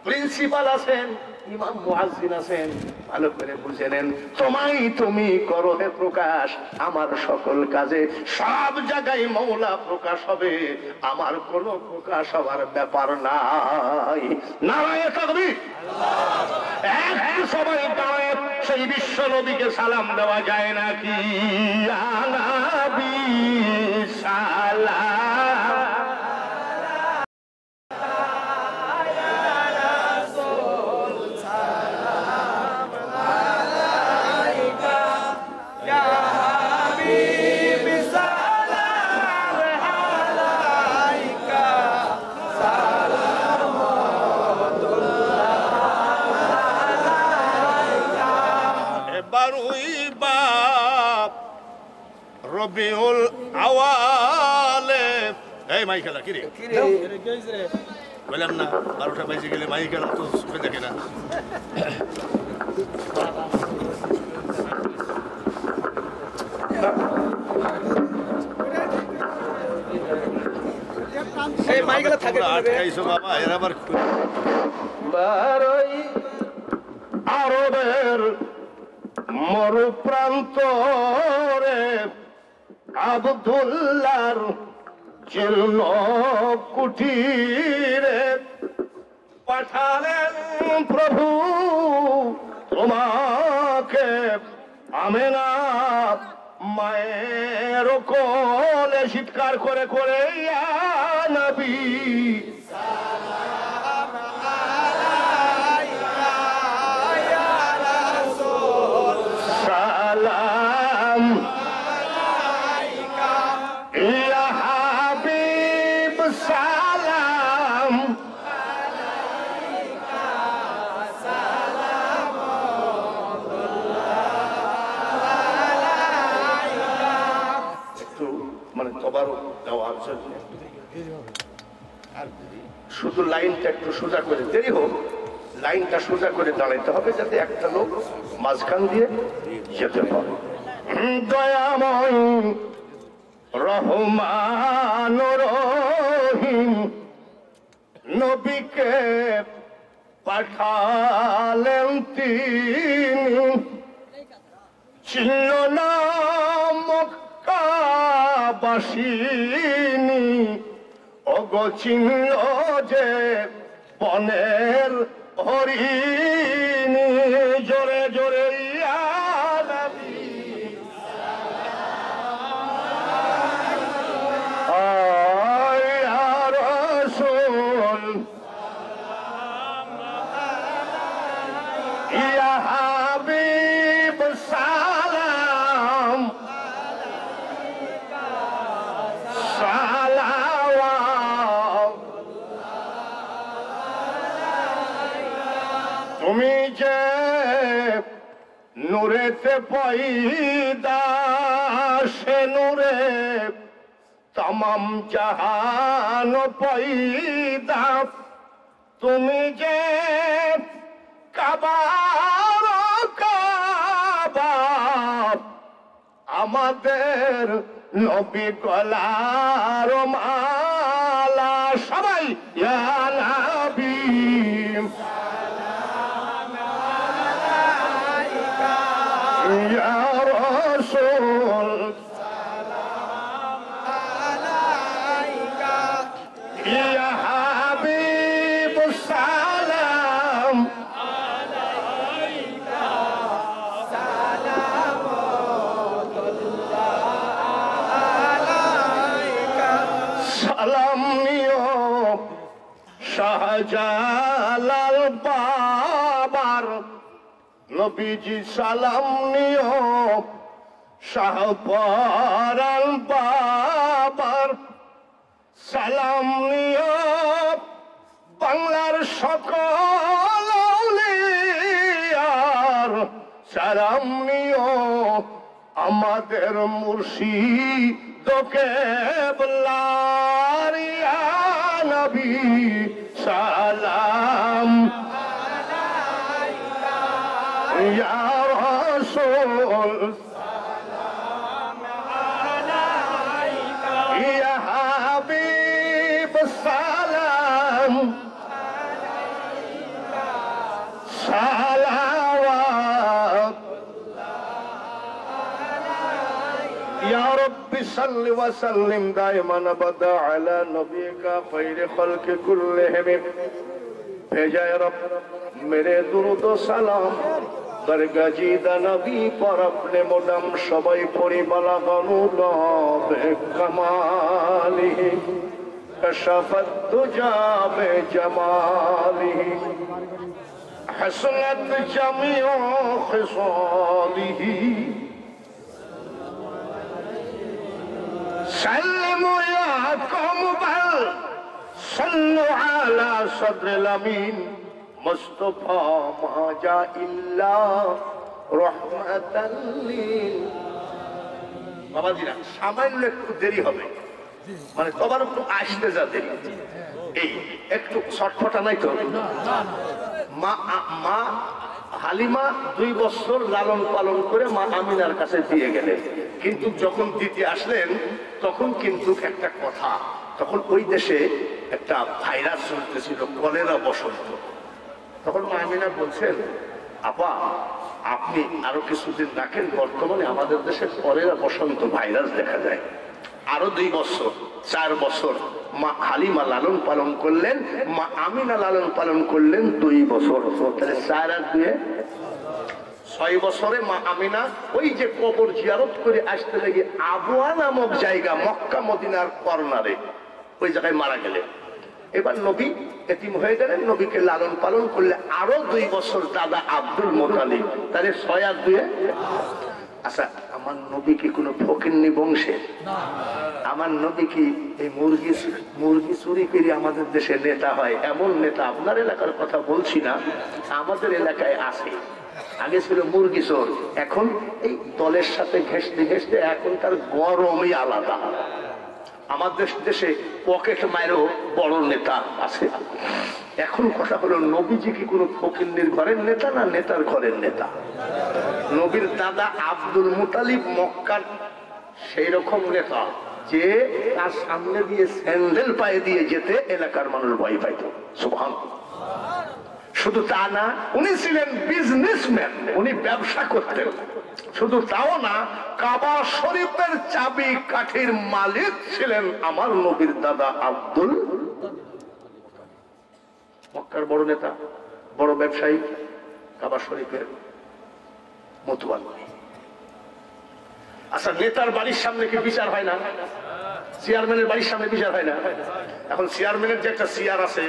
প্রিন্সিপাল আছেন, ইমাম মুয়াজ্জিন আছেন, ভালো করে বুঝে নেন। তোমায় তুমি করো হে প্রকাশ আমার সকল কাজে। সব জায়গায় মৌলা প্রকাশ হবে, আমার কোনো প্রকাশ হওয়ার ব্যাপার নাই। নারায়ে তাকবীর। একটু সবাই দাঁড়ায় সেই বিশ্ব নবীকে সালাম দেওয়া যায় নাকি? আনাবি সালাম। রবিউল আওয়ালে এই মাই খেলা কিরে বললাম না 12টা বাজে গেলে মাই খেলা তো সুখে দেখে না। আরবের মরু প্রান্তরে আব্দুল্লাহর জীর্ণ কুটিরে পাঠালেন প্রভু তোমাকে আমেনা মায়ের কোলে চিৎকার করে করে ইয়া নবী সালাম ইয়া হাবিব সালাম একটু মানে তবারক দেওয়ার জন্য আর শুধু লাইনটা একটু সোজা করে দেরি হোক, লাইনটা সোজা করে দাঁড়াইতে হবে যাতে একটা লোক মাঝখান দিয়ে যেতে পারে। দয়াময় রহমান রহিম নবীকে পাঠালেন তিনি, ছিল না মক্কাবাসিনী ওগো চিনল যে বনের হরিণী। জোরে জোরে ইয়া নবী ইয়া রাসূল ইয়া হাবিব সালাম সালাওয়াত। তুমি যে নূরেতে পয়দা সে নূরে তমাম জাহান পয়দা। তুমি যে কাবার কাবা আমাদের নবী গলার মালা। সবাই ইয়া নবী ইয়া রাসূল ইয়া হাবিব সালাম সালাম নিও শাহজালাল বাবার নবীজি সালাম নিও শাহপরান বাবার, সালাম নিও বাংলার সকল আউলিয়ার, সালাম নিও আমাদের মুর্শিদ কেবলার, ইয়া নবী সালাম আলাইকা, ইয়া রাসূল সালাম আলাইকা, ইয়া হাবিব সালাম আলাইকা, সালাওয়াত या रब्बी सल्लि व सल्लिम दाइमन अबदा अला नबीका खैर खल्क कुल्लिहिम। भेजा रब मेरे दुरूद सलाम दरगजीदा नबी पर अपने मुदम सबाई पड़ी बलागनु बे कमालिहि कशफत दुजा बे जमालिहि हसनत जमीउ खिसालिहि सल्लमु या कौम बल सल्लु अला सद्रिल अमीन मुस्तफा मा जा इल्ला रहमतल लिल। বাবাজিরা সামান্য একটু দেরি হবে, মানে তোমার একটু আসতে যা দেরি, এই একটু ছটফটা নাই তো। মা হালিমা 2 বছর লালন পালন করে মা আমিনার কাছে দিয়ে গেলেন, কিন্তু যখন দিতে আসলেন তখন কিন্তু একটা কথা, তখন ওই দেশে একটা ভাইরাস চলতেছিল, কলেরা বসন্ত। তখন মা আমিনা বলছেন, আপা আপনি আরো কিছুদিন রাখেন, বর্তমানে আমাদের দেশে কলেরা বসন্ত ভাইরাস দেখা যায়। আরো 2 বছর 4 বছর মা হালিমা লালন পালন করলেন, মা আমিনা লালন পালন করলেন 2 বছর, তাহলে 4 আর 2 6 বছরে মা আমিনা ওই যে কবর জিয়ারত করে আসতে লেগে আবুয়া নামক জায়গা মক্কা মদিনার কর্নারে ওই জায়গায় মারা গেলেন। এবার নবী এতিম হয়ে গেলেন, নবীকে লালন পালন করলে আরো 2 বছর দাদা আব্দুল মুতালিব, তাহলে 6 আর 2। আচ্ছা, আমার নবী কি কোনো ফকিন্নি বংশে? আমার নবী কি এই মুরগি চুরি করে আমাদের দেশে নেতা হয়? এমন নেতা আপনার এলাকার কথা বলছি না, আমাদের এলাকায় আছে। আগে ছিল মুরগি চোর, এখন এই দলের সাথে ঘেঁষতে ঘেঁষতে এখন তার গরমই আলাদা। আমাদের দেশে পকেট মায়েরও বড় নেতা আছে। এখন কথা হলো, নবীজি কি কোনো ফকিন্নির ঘরের নেতা না নেতার ঘরের নেতা? নবীর দাদা আব্দুল মুতালিব মক্কার সেই রকম নেতা যে তার সামনে দিয়ে স্যান্ডেল পায়ে দিয়ে যেতে এলাকার মানুষ ভয় পাইত। সুবহানাল্লাহ। শুধু তা না, উনি ছিলেন বিজনেসম্যান, উনি ব্যবসা করতেন। শুধু তাও না, কাবা শরীফের চাবি কাঠির মালিক ছিলেন আমার নবীর দাদা আব্দুল। মক্কার বড় নেতা, বড় ব্যবসায়ী, কাবা শরীফের মতোয়াল্লি। আচ্ছা, নেতার বাড়ির সামনে কি বিচার হয় না? চেয়ারম্যানের বাড়ির সামনে বিচার হয় না? এখন চেয়ারম্যানের যে একটা চেয়ার আছে,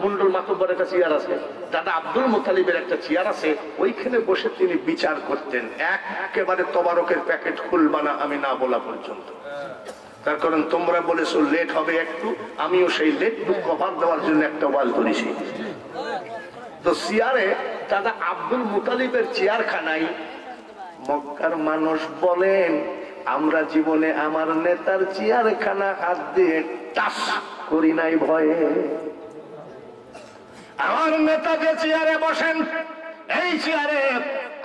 মন্ডল মাতব্বরের একটা চেয়ার আছে, দাদা আব্দুল মুতালিবের একটা চেয়ার আছে, ওইখানে বসে তিনি বিচার করতেন। একেবারে তবারকের প্যাকেট খুলবা না আমি না বলা পর্যন্ত। তার কারণ তোমরা বলেছো লেট হবে একটু, আমিও সেই লেট কভার দেওয়ার জন্য একটা ওয়াল ধরেছি। তো চেয়ারে দাদা আব্দুল মুতালিবের চেয়ারখানায় মক্কার মানুষ বলেন, আমরা জীবনে আমার নেতার চেয়ারখানা হাত দিয়ে টাচ করি নাই ভয়ে। আমার নেতা যে চেয়ারে বসেন, এই চেয়ারে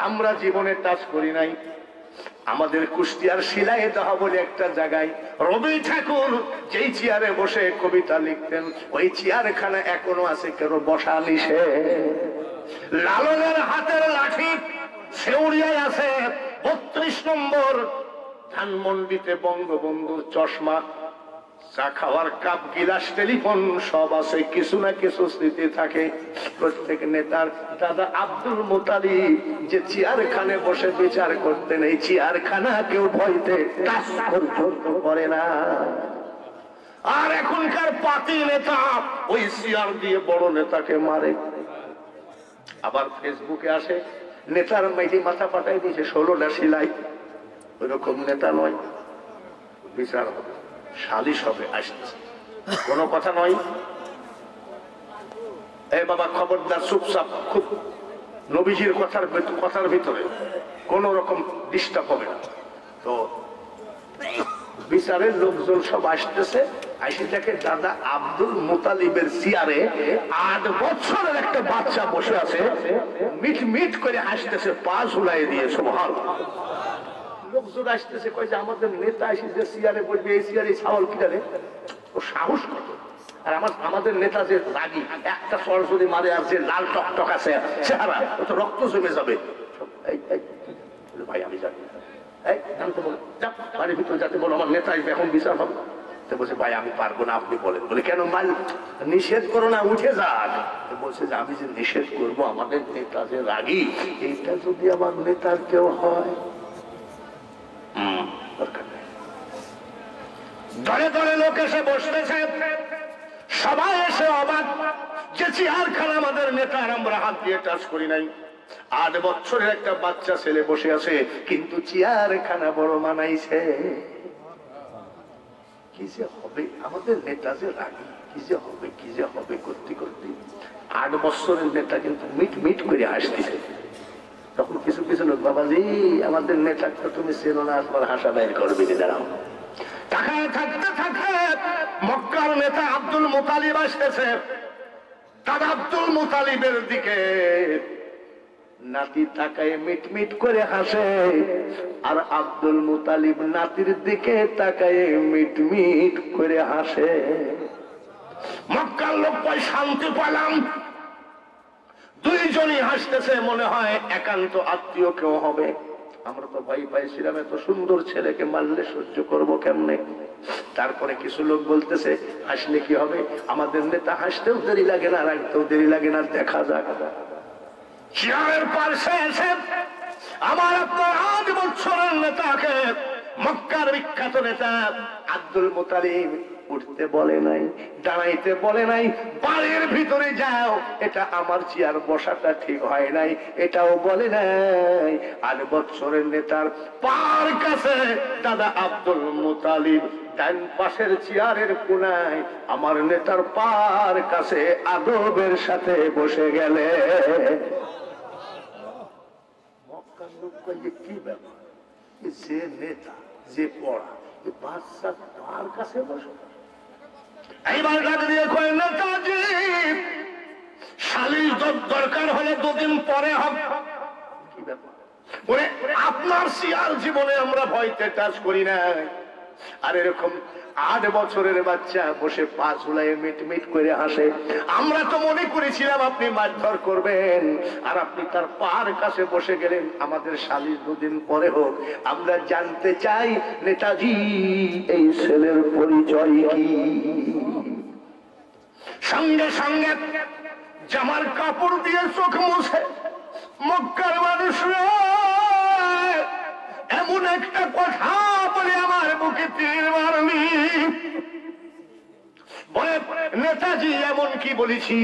আমরা জীবনে টাচ করি নাই। আমাদের কুষ্টিয়ার শিলাইদহ বলে একটা জায়গায় রবি ঠাকুর যেই চেয়ারে বসে কবিতা লিখতেন, ওই চেয়ারখানা এখনো আছে, কেন বসা নিষেধ। লালনের হাতের লাঠি সেউরিয়ায় আছে 32 নম্বর, ধানমন্ডিতে বঙ্গবন্ধুর চশমা, চা খাওয়ার কাপ, গিলাস, টেলিফোন সব আছে, কিছু না কিছু স্মৃতি থাকে প্রত্যেক নেতার। দাদা আব্দুল মুতালিব যে চেয়ারখানে বসে বিচার করতেন, এই চেয়ারখানা কেউ ভয়তে টাচ পর্যন্ত করে না। আর এখনকার পাতি নেতা ওই চেয়ার দিয়ে বড় নেতাকে মারে। আবার ফেসবুকে আসে, নেতার মাইটি মাথা পাঠাই দিয়েছে 16টা সেলাই, ওইরকম নেতা নয়, বিচার হবে, সালিশ হবে, আসতেছে, কোনো কথা নয়। এ বাবা খবরদার, চুপচাপ, খুব নবীজির কথার ভিতরে কোন রকম ডিস্টার্ব হবে না। তো বিচারের লোকজন সব আসতেছে, আইসি দেখে দাদা আব্দুল মুতালিবের চেয়ারে 8 বছরের একটা বাচ্চা বসে আছে, মিট মিট করে হাসতেছে, পা ঝুলাই দিয়ে। সুবহানাল্লাহ। লোকজন আসতেছে, কয় যে আমাদের নেতা এসে যে চেয়ারে বসবে, এই চেয়ারে ছাওয়াল কিনারে, ও সাহস কত। আর আমাদের নেতা যে রাগী, একটা চর যদি মারে, আর যে লাল টকটক আছে চেহারা, ও তো রক্ত জমে যাবে। ভাই আমি জানি, বাড়ির ভিতরে যাতে বলো আমার নেতা এখন বিচার হবে। তো বলছে ভাই আমি পারবো না, আপনি বলেন। বলে কেন? মাল নিষেধ করো না, উঠে যান। বলছে যে আমি যে নিষেধ করবো, আমাদের নেতা যে রাগী, এইটা যদি আমার নেতার কেউ হয়, দরকার নেই। দলে দলে লোক এসে বসতেছে, সবাই এসে অবাক যে চেয়ারখানা আমাদের নেতার আমরা হাত দিয়ে টাচ করি নাই। 8 বছরের একটা বাচ্চা ছেলে বসে আছে, কিন্তু চেয়ারখানা বড় মানাইছে। কি যে হবে, আমাদের নেতা যে রাগী, কি যে হবে, কি যে হবে করতে করতে 8 বছরের নেতা কিন্তু মিট মিট করে হাসতেছে। তখন কিছু কিছু লোক, বাবাজি আমাদের নেতা তো তুমি চেনো না, আসবার হাসা বাইর করবে, দাঁড়াও। তাকায় থাকতে থাকতে মক্কার নেতা আব্দুল মুতালিব আসতেছে। দাদা আব্দুল মুতালিবের দিকে নাতি তাকায় মিট মিট করে হাসে, আর আব্দুল মুতালিব নাতির দিকে তাকায় মিট মিট করে হাসে। মক্কার লোক কয় শান্তি পেলাম, দুইজনই হাসতেছে, মনে হয় একান্ত আত্মীয় কেউ হবে। আমরা তো ভয় পাইছিলাম, এত সুন্দর ছেলেকে মারলে সহ্য করব কেমনে। তারপরে কিছু লোক বলতেছে হাসলে কি হবে, আমাদের নেতা হাসতেও দেরি লাগে না, রাখতেও দেরি লাগে না, দেখা যাক। চেয়ারের পাশে এসে আমার আপনার 8 বছরের নেতাকে, মক্কার বিখ্যাত নেতা আব্দুল মুতালিব উঠতে বলে নাই, দাঁড়াইতে বলে নাই, বাড়ির ভিতরে যাও, এটা আমার চেয়ার, বসাটা ঠিক হয় নাই, এটাও বলে নাই। 8 বছরের নেতার পার কাছে দাদা আব্দুল মুতালিব ডান পাশের চেয়ারের কোনায় আমার নেতার পার কাছে আদবের সাথে বসে গেলে। মক্কার লোক কইলে কি ব্যাপার, যে নেতা যে পড়া, বাচ্চা পার কাছে বসে। এইবার ডাক দিয়ে কয়, নেতাজি শালিশ দরকার হলে 2 দিন পরে হবে। কি ব্যাপার? আপনার চেয়ার জীবনে আমরা ভয়তে টাচ করি না। আর এরকম 8 বছরের বাচ্চা বসে পা ঝুলাই মিট মিট করে হাসে। আমরা তো মনে করেছিলাম আপনি মারধর করবেন, আর আপনি তার পার কাছে বসে গেলেন। আমাদের শালিশ 2 দিন পরে হোক। আমরা জানতে চাই নেতাজি এই ছেলের পরিচয় কি। সঙ্গে সঙ্গে জামার কাপড় দিয়ে চোখ মুছে মক্কার মানুষরা এমন একটা কথা বলে আমার বুকে তীর মারলি। বলে নেতাজি এমন কি বলেছি?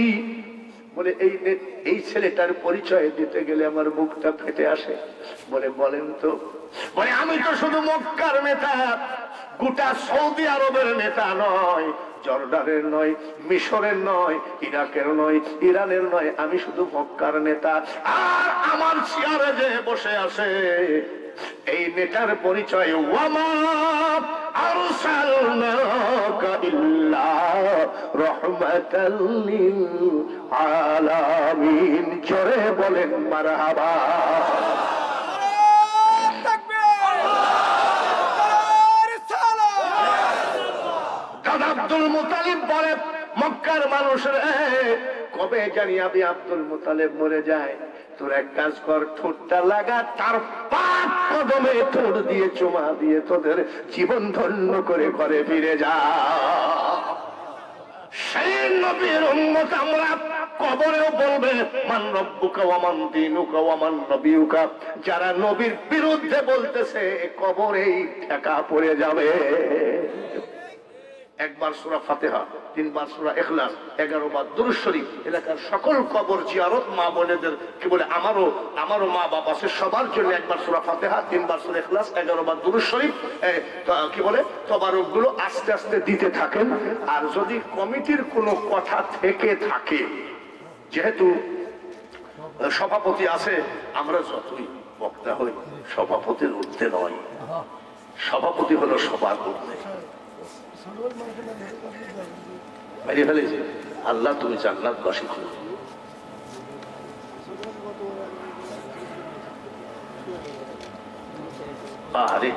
বলে এই ছেলেটার পরিচয় দিতে গেলে আমার বুকটা ফেটে আসে। বলে বলেন তো? বলে আমি তো শুধু মক্কার নেতা, গোটা সৌদি আরবের নেতা নয়, জর্ডানের নয়, মিশরের নয়, ইরাকের নয়, ইরানের নয়, আমি শুধু মক্কার নেতা। আর আমার চেয়ারে যে বসে আছে এই নেতার পরিচয় ওয়ামা আরসালনাকা ইল্লা রাহমাতাল লিল আলামিন। জোরে বলেন মারহাবা। দাদা আব্দুল মুতালিব বলে, মক্কার মানুষের কবে জানি আমি আব্দুল মুতালিব মরে যায়, তোর এক কাজ কর, ঠোঁটটা লাগা, তার পাক কদমে ঠোঁট দিয়ে চুমা দিয়ে তোদের জীবন ধন্য করে ঘরে ফিরে যা। সেই নবীর উম্মত আমরা কবরেও বলবে মান রব্বুকা ওয়া মান দীনুকা ওয়া মান নবিয়ুকা। যারা নবীর বিরুদ্ধে বলতেছে কবরেই ঠেকা পড়ে যাবে। একবার সূরা ফাতিহা, 3 বার সূরা ইখলাস, 11 বার দুরূদ শরীফ। এলাকার সকল কবর জিয়ারত মা বোনেদের কি বলে, আমারও মা বাবা আছে, সবার জন্য একবার সূরা ফাতিহা, 3 বার সূরা ইখলাস, 11 বার দুরূদ শরীফ কি বলে তবারকগুলো আস্তে আস্তে দিতে থাকেন। আর যদি কমিটির কোনো কথা থেকে থাকে, যেহেতু সভাপতি আছে, আমরা যতই বক্তা হই সভাপতির ঊর্ধ্বে নয়, সভাপতি হলো সবার ঊর্ধ্বে। মেরে ফেলেছে আল্লাহ, তুমি জান্নাতবাসী করো। আরে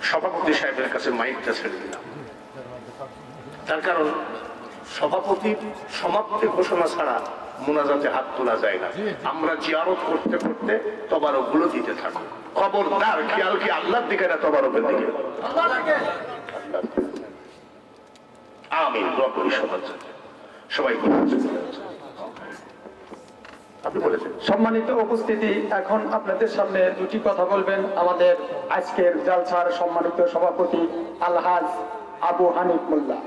সভাপতি সাহেবের কাছে মাইকটা ছেড়ে দিলাম, তার কারণ সভাপতির সমাপ্তি ঘোষণা ছাড়া মুনাজাতে হাত তোলা যায় না। আমরা জিয়ারত করতে করতে তবারকগুলো দিতে থাকো। খবরদার, খেয়াল কি আল্লাহর দিকে না তবারকের দিকে? আমিন। সবাই সম্মানিত উপস্থিতি, এখন আপনাদের সামনে দুটি কথা বলবেন আমাদের আজকের জালসার সম্মানিত সভাপতি আলহাজ আবু হানিফ মোল্লা।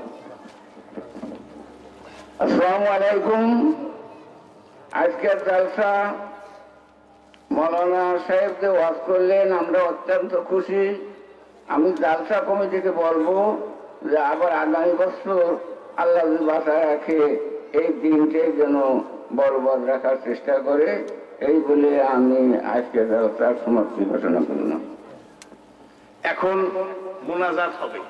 আসসালামু আলাইকুম। আজকের জালসা মৌলানা সাহেব যে ওয়াজ করলেন, আমরা অত্যন্ত খুশি। আমি জালসা কমিটিকে বলবো যে আবার আগামী বছর আল্লাহ যদি বাঁচায় রাখে এই দিনকে যেন বলবৎ রাখার চেষ্টা করে, এই বলে আমি আজকের জালসার সমাপ্তি ঘোষণা করলাম। এখন মুনাজাত হবে।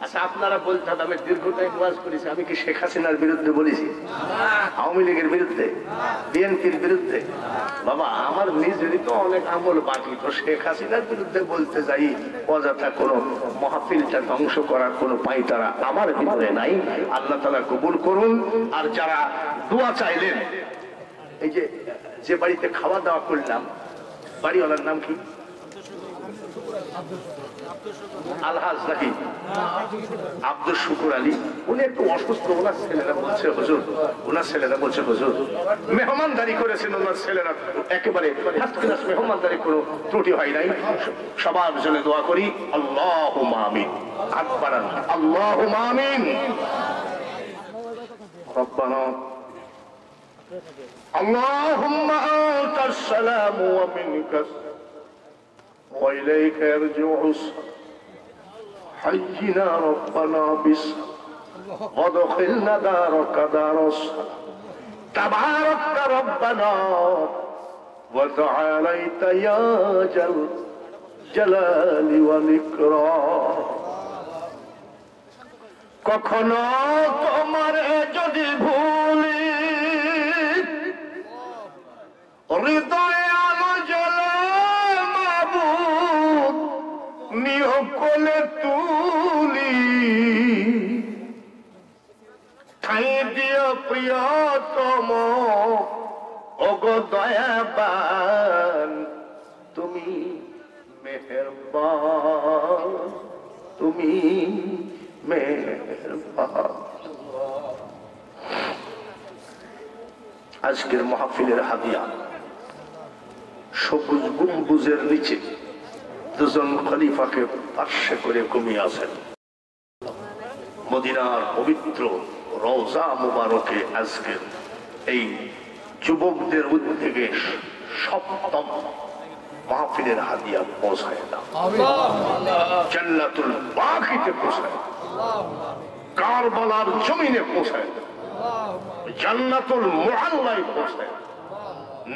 আচ্ছা, আপনারা বলতে হবে আমি দীর্ঘটাই ওয়াজ করেছি, আমি কি শেখ হাসিনার বিরুদ্ধে বলেছি, আওয়ামী লীগের বিরুদ্ধে, বিএনপির বিরুদ্ধে? বাবা, আমার নিজেরই তো অনেক আমল বাকি, তো শেখ হাসিনার বিরুদ্ধে বলতে যাই অযথা কোনো মাহফিলটা ধ্বংস করার কোনো পাইতারা আমার ভিতরে নাই। আল্লাহ তাআলা কবুল করুন। আর যারা দোয়া চাইলেন, এই যে বাড়িতে খাওয়া দাওয়া করলাম, বাড়িওয়ালার নাম কি? আলহাজ নাকি আব্দুল শুকুর আলী। উনি একটু অসুস্থ, ওনার ছেলেরা বলছে হুজুর মেহমানদারি করেছেন, ওনার ছেলেরা একেবারে ফার্স্ট ক্লাস মেহমানদারি, কোনো ত্রুটি হয় নাই। সবার জন্য দোয়া করি। আল্লাহুম্মা আমিন। আকবার আল্লাহুম্মা আমিন। রব্বানা আল্লাহুম্মা আনতাস সালামু ওয়া মিনকাস وإليك يرجع حينا ربنا بس وادخلنا دارك دار تبارك ربنا وتعاليت يا جلال والإكرام। কখনো তোমারে যদি ভুলি, হৃদয়ে আলো জ্বলে নিহকলে তুলি, ঠাই দিও প্রিয়তম ওগো দয়াবান, তুমি মেহেরবান, তুমি মেহেরবান। আজকের মাহফিলের হাদিয়া সবুজ গম্বুজের নিচে দুজন খলিফাকে পার্শ্বে করে ঘুমিয়ে আছেন। মদিনার পবিত্র রওজা মুবারকে আজকের এই যুবকদের উদ্যোগে সপ্তম মাহফিলের হাদিয়া পৌঁছায় না, জান্নাতুল বাকিতে পৌঁছায়, কারবালার জমিনে পৌঁছায়, জান্নাতুল মুআল্লায় পৌঁছায়,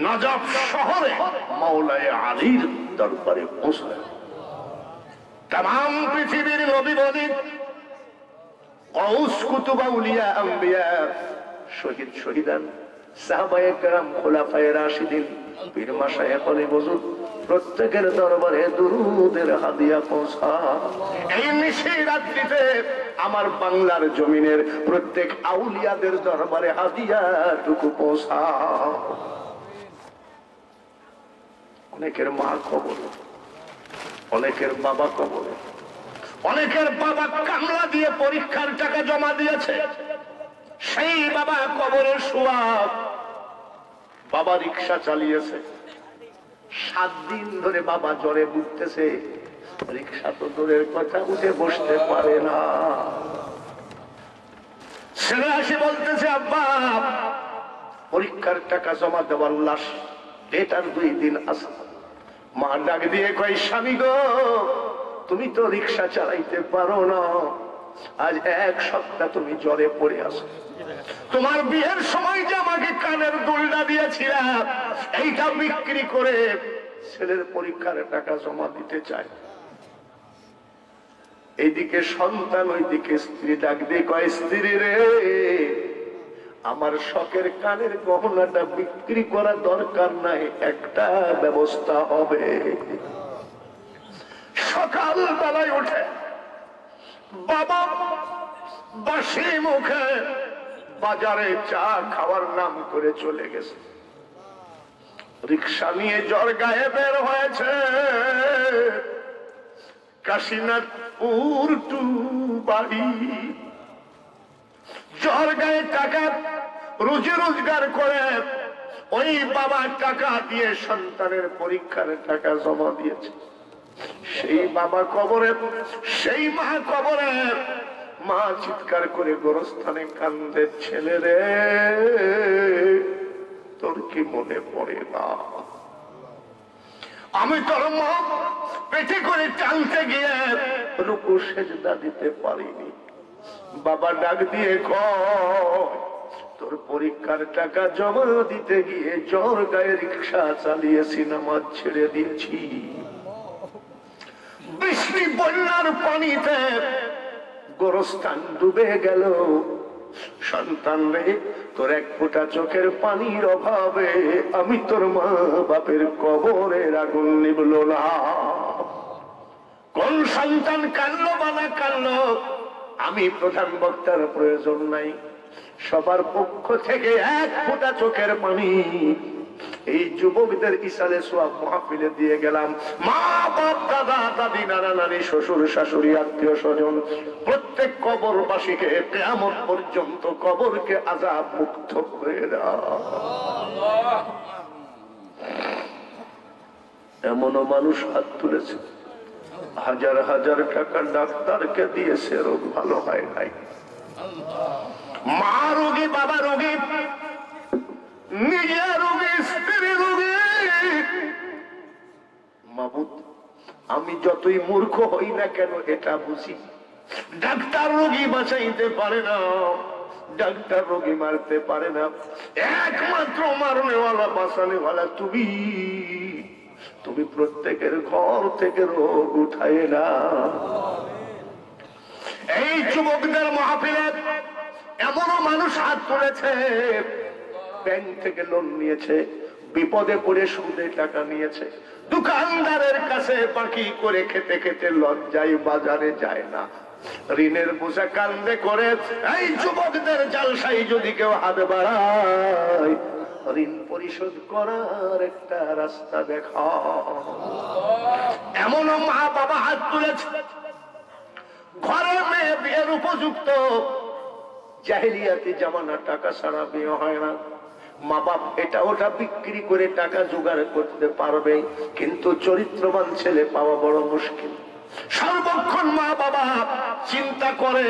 নাজাফ শহরে মাওলায়ে আলীর দরবারে পৌঁছায়। তাম পৃথিবীর নবী বলি, গাউস কুতুব আউলিয়া আম্বিয়া, শহীদ শহীদান, সাহাবায়ে কেরাম, খোলাফায়ে রাশিদিন, পীর মাশায়েখ আলী বুজুর্গ, প্রত্যেকের দরবারে দুরূদের হাদিয়া পৌঁছা। এই নিশি রাত্রিতে আমার বাংলার জমিনের প্রত্যেক আউলিয়াদের দরবারে হাদিয়াটুকু পৌঁছা। অনেকের মা কবর, অনেকের বাবা কবর, অনেকের বাবা কামলা দিয়ে পরীক্ষার টাকা জমা দিয়েছে, সেই বাবা কবরের শোয়া। বাবা রিক্সা চালিয়েছে, 7 দিন ধরে বাবা জ্বরে ভুগতেছে, রিক্সা তো দূরের কথা, উঠে বসতে পারে না। ছেলে আসে বলতেছে, আব্বা পরীক্ষার টাকা জমা দেওয়ার লাশ ডেট আর 2 দিন আছে। মা ডাক দিয়ে কয়, স্বামী গো, তুমি তো রিক্সা চালাইতে পারো না, আজ 1 সপ্তাহ তুমি জ্বরে পড়ে আছো। তোমার বিয়ের সময় যে আমাকে কানের দুলটা দিয়েছিলাম, এইটা বিক্রি করে ছেলের পরীক্ষার টাকা জমা দিতে চাই। এইদিকে সন্তান, ওইদিকে স্ত্রী ডাক দিয়ে কয়, স্ত্রী রে, আমার শখের কানের গহনাটা বিক্রি করা দরকার নাই, একটা ব্যবস্থা হবে। সকাল বেলায় উঠে বাবা বাসি মুখে বাজারে চা খাওয়ার নাম করে চলে গেছে। রিক্সা নিয়ে জরগায়ে বের হয়েছে, কাশীনাথপুর টু বাড়ি। জরগায়ে টাকা রুজি রোজগার করে ওই বাবা টাকা দিয়ে সন্তানের পরীক্ষার টাকা জমা দিয়েছে। সেই বাবা কবরে, সেই মা কবরে, মা চিৎকার করে গোরস্থানে কান্দে, ছেলে রে, তোর কি মনে পড়ে না? আমি তোর মা পেটে করে টানতে গিয়ে রুকু সেজদা দিতে পারিনি। বাবা ডাক দিয়ে কয়, তোর পরীক্ষার টাকা জমা দিতে গিয়ে জ্বর গায়ে রিক্সা চালিয়েছি, নামাজ ছেড়ে দিয়েছি। বৃষ্টি বন্যার পানিতে গোরস্থান ডুবে গেল। সন্তান রে, তোর 1 ফোঁটা চোখের পানির অভাবে আমি তোর মা বাপের কবরের আগুন নিবল না। কোন সন্তান কান্লো বা না কান্লো, আমি প্রধান বক্তার প্রয়োজন নাই, সবার পক্ষ থেকে 1 ফোঁটা চোখের পানি এই যুবকদের ইসালে সোয়াব মাহফিলে দিয়ে গেলাম। মা বাপ, দাদা দাদি, নানা নানি, শ্বশুর শাশুড়ি, আত্মীয় স্বজন, প্রত্যেক কবরবাসীকে কিয়ামত পর্যন্ত কবরকে আযাব মুক্ত করে দাও। এমনও মানুষ হাত তুলেছে, হাজার হাজার টাকা ডাক্তারকে দিয়েছে, রোগ ভালো হয় নাই। মা রোগী, বাবা রোগী, নিজে রোগী, স্ত্রী রোগী। মাবুদ, আমি যতই মূর্খ হই না কেন এটা বুঝি, ডাক্তার রোগী বাঁচাইতে পারে না, ডাক্তার রোগী মারতে পারে না, একমাত্র মারনেওয়ালা বাঁচানেওয়ালা তুমি। তুমি প্রত্যেকের ঘর থেকে রোগ উঠায় না। এই যুবকদের মাহফিলে এমনও মানুষ হাত তুলেছে, ব্যাংক থেকে লোন নিয়েছে, বিপদে পড়ে সুদে টাকা নিয়েছে, দোকানদারের কাছে বাকি করে খেতে খেতে লজ্জায় বাজারে যায় না, ঋণের বোঝা কান্দে করে। এই যুবকদের জালসায় যদি কেউ হাত বাড়ায়, ঋণ পরিশোধ করার একটা রাস্তা দেখা। এমনও মা বাবা হাত তুলেছে, ঘরে মেয়ে বিয়ের উপযুক্ত, জাহেলিয়াতি জামানা, টাকা ছাড়া বিয়ে হয় না। মা বাপ এটা ওটা বিক্রি করে টাকা জোগাড় করতে পারবে, কিন্তু চরিত্রবান ছেলে পাওয়া বড় মুশকিল। সর্বক্ষণ মা বাবা চিন্তা করে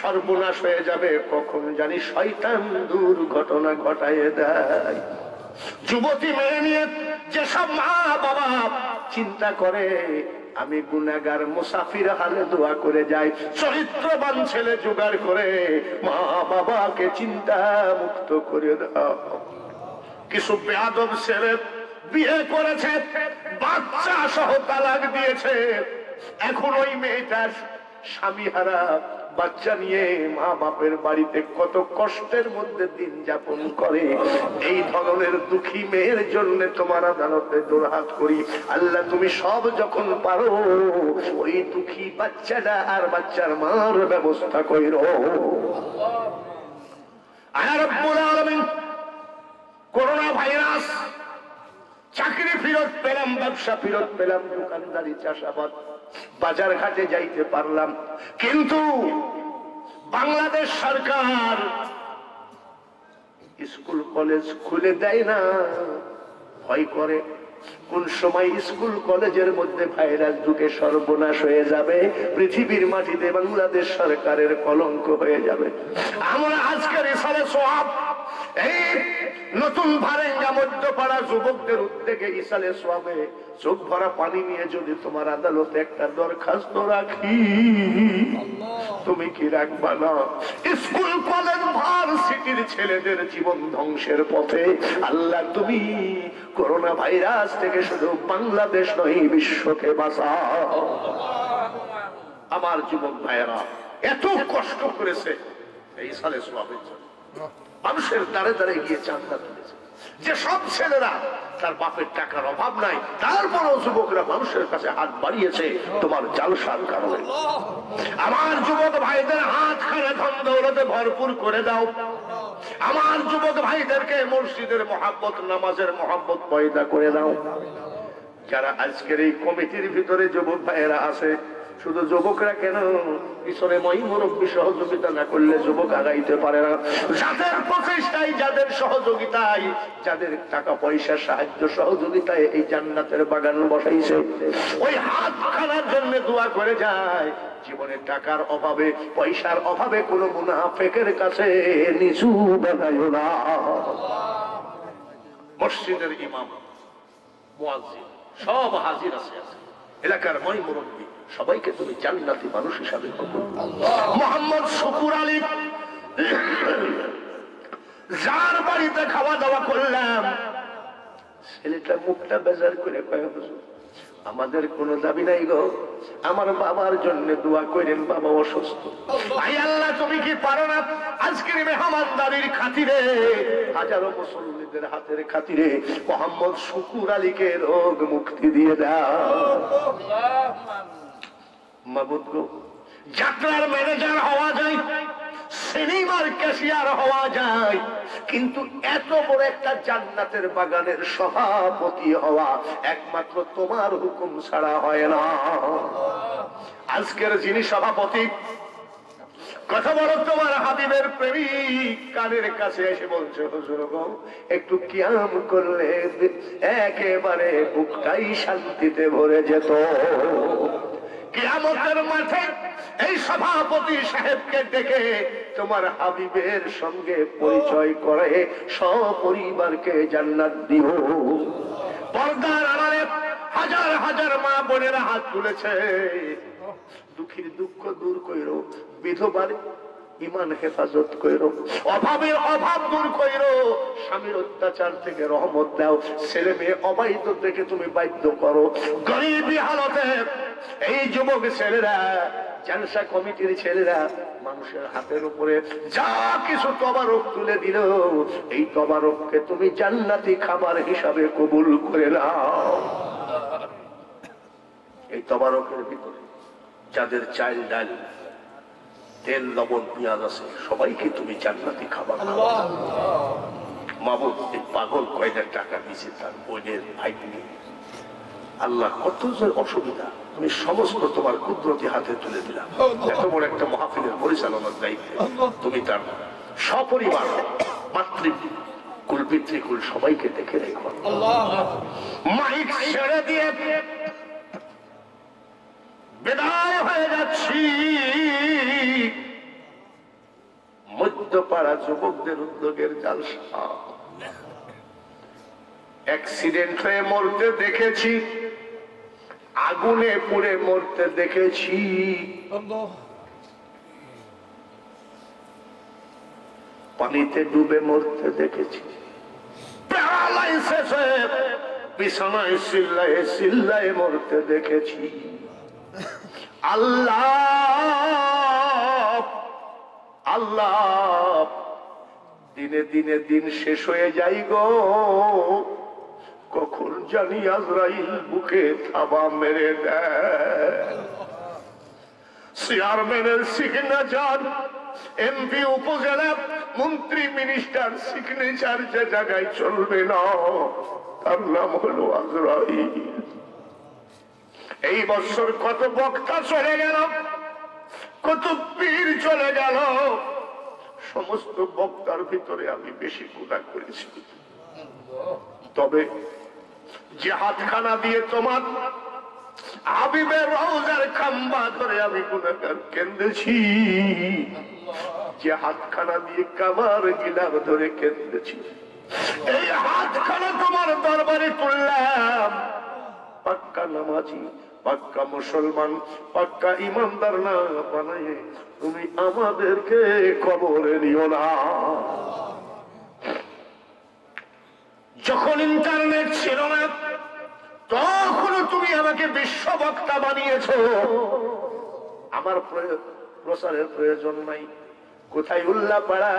সর্বনাশ হয়ে যাবে, কখন জানি শয়তান দুর্ঘটনা ঘটায় দেয়। যুবতী মেয়ে নিয়ে যেসব মা বাবা চিন্তা করে, আমি গুনাহগার মুসাফির হালে দোয়া করে যাই, চরিত্রবান ছেলে জোগাড় করে মা বাবাকে চিন্তা মুক্ত করে দাও। কিছু বেয়াদব ছেলে বিয়ে করেছে, বাচ্চা সহ তালাক দিয়েছে, এখন ওই মেয়েটার স্বামী হারা বাচ্চা নিয়ে মা বাপের বাড়িতে কত কষ্টের মধ্যে দিন যাপন করে। এই ধরনের দুঃখী মেয়ের জন্য তোমার আদালতে দোহাত করি, আল্লাহ তুমি সব যখন পারো, ওই দুঃখী বাচ্চাটা আর বাচ্চার মার ব্যবস্থা কইরো। আয়া রব্বুল আলামিন, করোনা ভাইরাস, চাকরি ফেরত পেলাম, ব্যবসা ফেরত পেলাম, দোকানদারি, চাষাবাদ, বাজার ঘাটে যাইতে পারলাম, কিন্তু বাংলাদেশ সরকার স্কুল কলেজ খুলে দেয় না, ভয় করে। কোন সময় স্কুল কলেজের মধ্যে ভাইরাস ঢুকে সর্বনাশ হয়ে যাবে, পৃথিবীর মাটিতে বাংলাদেশ সরকারের কলঙ্ক হয়ে যাবে। আমরা আজকের ইসালে সোয়াব এই নতুন ভারেঙ্গা মধ্যপাড়া যুবকদের উদ্যোগে ইসালে সোয়াবে চোখ ভরা পানি নিয়ে যদি তোমার আদালতে একটা দরখাস্ত রাখি, তুমি কি রাখবা না? স্কুল কলেজ ভার্সিটির ছেলেদের জীবন ধ্বংসের পথে আল্লাহ তুমি করোনা ভাইরাস থেকে শুধু বাংলাদেশ নয় বিশ্বকে বাঁচাও। আমার যুবক ভাইয়েরা এত কষ্ট করেছে এই সালে সোয়াবের জন্য, মানুষের দ্বারে দ্বারে গিয়ে চাঁদা তুলেছে। যে সব ছেলেরা তার বাপের টাকার অভাব নাই, তারপরও যুবকরা মানুষের কাছে হাত বাড়িয়েছে তোমার জালসার কারণে। আমার যুবক ভাইদের হাত খানে ধন দৌলতে ভরপুর করে দাও। আমার যুবক ভাইদেরকে মসজিদের মহাব্বত, নামাজের মহাব্বত পয়দা করে দাও। যারা আজকের এই কমিটির ভিতরে যুবক ভাইয়েরা আছে, শুধু যুবকরা কেন, পিছনে মুরব্বী সহযোগিতা না করলে যুবক আগাইতে পারে না। যাদের প্রচেষ্টায়, যাদের সহযোগিতায়, যাদের টাকা পয়সা সাহায্য সহযোগিতায় এই জান্নাতের বাগান বসাইছে, ওই হাত খানার জন্য দোয়া করে যায়। জীবনে টাকার অভাবে, পয়সার অভাবে কোনো মুনাফিকের কাছে নিচু বানাইও না। মসজিদের ইমাম, মুয়াজ্জিন সব হাজির আছে, এলাকার মুরব্বী সবাইকে তুমি জান্নাতি মানুষ হিসাবে কবুল। মোহাম্মদ শুকুর আলী যার বাড়িতে খাওয়া দাওয়া করলাম, ছেলেটা মুখটা বেজার করে কয়, হুজুর আমাদের কোনো দাবি নাই গো, আমার বাবার জন্য দোয়া করেন, বাবা অসুস্থ। ভাই আল্লাহ তুমি কি পারো না আজকের মেহমানদারির খাতিরে, হাজারো মুসল্লিদের হাতের খাতিরে মোহাম্মদ শুকুর আলীকে রোগ মুক্তি দিয়ে দাও। মাবুদ গো, যাত্রার ম্যানেজার হওয়া যায়, সিনেমার ক্যাশিয়ার হওয়া যায়, কিন্তু এত বড় একটা জান্নাতের বাগানের সভাপতি হওয়া একমাত্র তোমার হুকুম ছাড়া হয় না। আজকের যিনি সভাপতি, কথা বলো, তোমার হাবিবের প্রেমিক কানের কাছে এসে বলছে, হুজুর গো একটু কিয়াম করলে একেবারে বুকটাই শান্তিতে ভরে যেত। কিয়ামতের মাঠে এই সভাপতি সাহেবকে ডেকে তোমার হাবিবের সঙ্গে পরিচয় করে সপরিবারকে জান্নাত দিও। পর্দার আড়ালে হাজার হাজার মা বোনেরা হাত তুলেছে, দুঃখীর দুঃখ দূর কইরো, বিধবার ইমান হেফাজত কইরো, অভাবের অভাব দূর কইরো, স্বামীর অত্যাচার থেকে রহমত দাও, ছেলে মেয়ে অবৈধ থেকে তুমি বাধ্য করো। গরিবী হালতে এই যুবক ছেলেরা, জালসা কমিটির ছেলেরা মানুষের হাতের উপরে যা কিছু তবারক তুলে দিল, এই তবারককে তুমি জান্নাতি খাবার হিসাবে কবুল করে নাও। এই তবারকের ভিতরে যাদের চাল ডাল তেল লবণ পেঁয়াজ আছে, সবাইকে তুমি জান্নাতি খাবার দাও। মাবুদ, এই পাগল কয়টা টাকা দিয়েছে তার বোনের ভাই নিয়ে, আল্লাহ কত যে অসুবিধা, তুমি সমস্ত তোমার কুদরতি হাতে তুলে দিলাম। এত বড় একটা মাহফিলের পরিচালনার দায়িত্বে তুমি তার সপরিবার মাতৃকুল পিতৃকুল সবাইকে দেখে রেখো। মাইক ছেড়ে দিয়ে বিদায় হয়ে যাচ্ছি। মধ্যপাড়া যুবকদের উদ্যোগের জালসা, অ্যাক্সিডেন্ট হয়ে মরতে দেখেছি, আগুনে পুড়ে মরতে দেখেছি, পানিতে ডুবে মরতে দেখেছি, প্যারালাইসিস হয়ে বিছানায় চিল্লায়ে চিল্লায়ে মরতে দেখেছি। আল্লাহ আল্লাহ, দিনে দিনে দিন শেষ হয়ে যাই গো, কখন জানি আজরাইল বুকে থাবা মেরে দেয়। চেয়ারম্যানের সিগনেচার, এমপি উপজেলা মন্ত্রী মিনিস্টার সিগনেচার যে জায়গায় চলবে না, তার নাম হলো আজরাইল। এই বছর কত বক্তা চলে গেল, কত পীর চলে গেল, সমস্ত বক্তার ভিতরে আমি বেশি গুনাহ করেছি। তবে যে হাতখানা দিয়ে তোমার হাবিবের রওজার খাম্বা ধরে আমি গুনাহগার কেঁদেছি, যে হাতখানা দিয়ে কামার গিলাফ ধরে কেঁদেছি, এই হাতখানা তোমার দরবারে তুললাম। পাক্কা নামাজি, পাক্কা মুসলমান, পাক্কা ইমানদার না বানায় তুমি আমাদেরকে কবরে নিও না। যখন ইন্টারনেট ছিল না তখন তুমি আমাকে বিশ্ববক্তা বানিয়েছো। আমার প্রচারের প্রয়োজন নাই। কোথায় উল্লাপাড়া,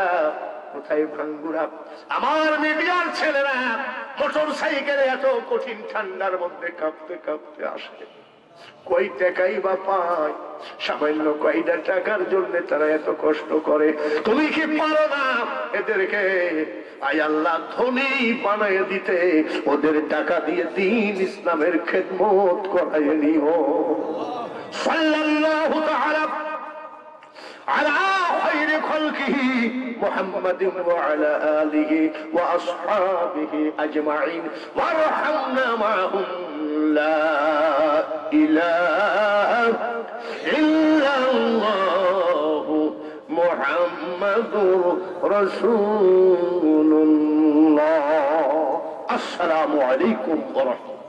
কোথায় ভাঙ্গুরা, আমার মিডিয়ার ছেলেরা মোটর সাইকেলে এত কঠিন ঠান্ডার মধ্যে কাঁপতে কাঁপতে আসে, কই টাকাই বা পায়, সামান্য কয়টা টাকার জন্য তারা এত কষ্ট করে। তুমি কি পারো না এদেরকে আয় আল্লাহ ধনী বানায় দিতে? ওদের টাকা দিয়ে দ্বীন ইসলামের খেদমত করায় নিও। সাল্লাল্লাহু তাআলা আলা খায়রি খালকিহি মুহাম্মাদিন ওয়া আলা আলিহি ওয়া আসহাবিহি আজমাইন ওয়ারহামনা মাআহুম। লা ইলাহা ইল্লাল্লাহু মুহাম্মাদুর রাসূলুল্লাহ। আসসালামু আলাইকুম ওয়া রাহমাতুল্লাহ।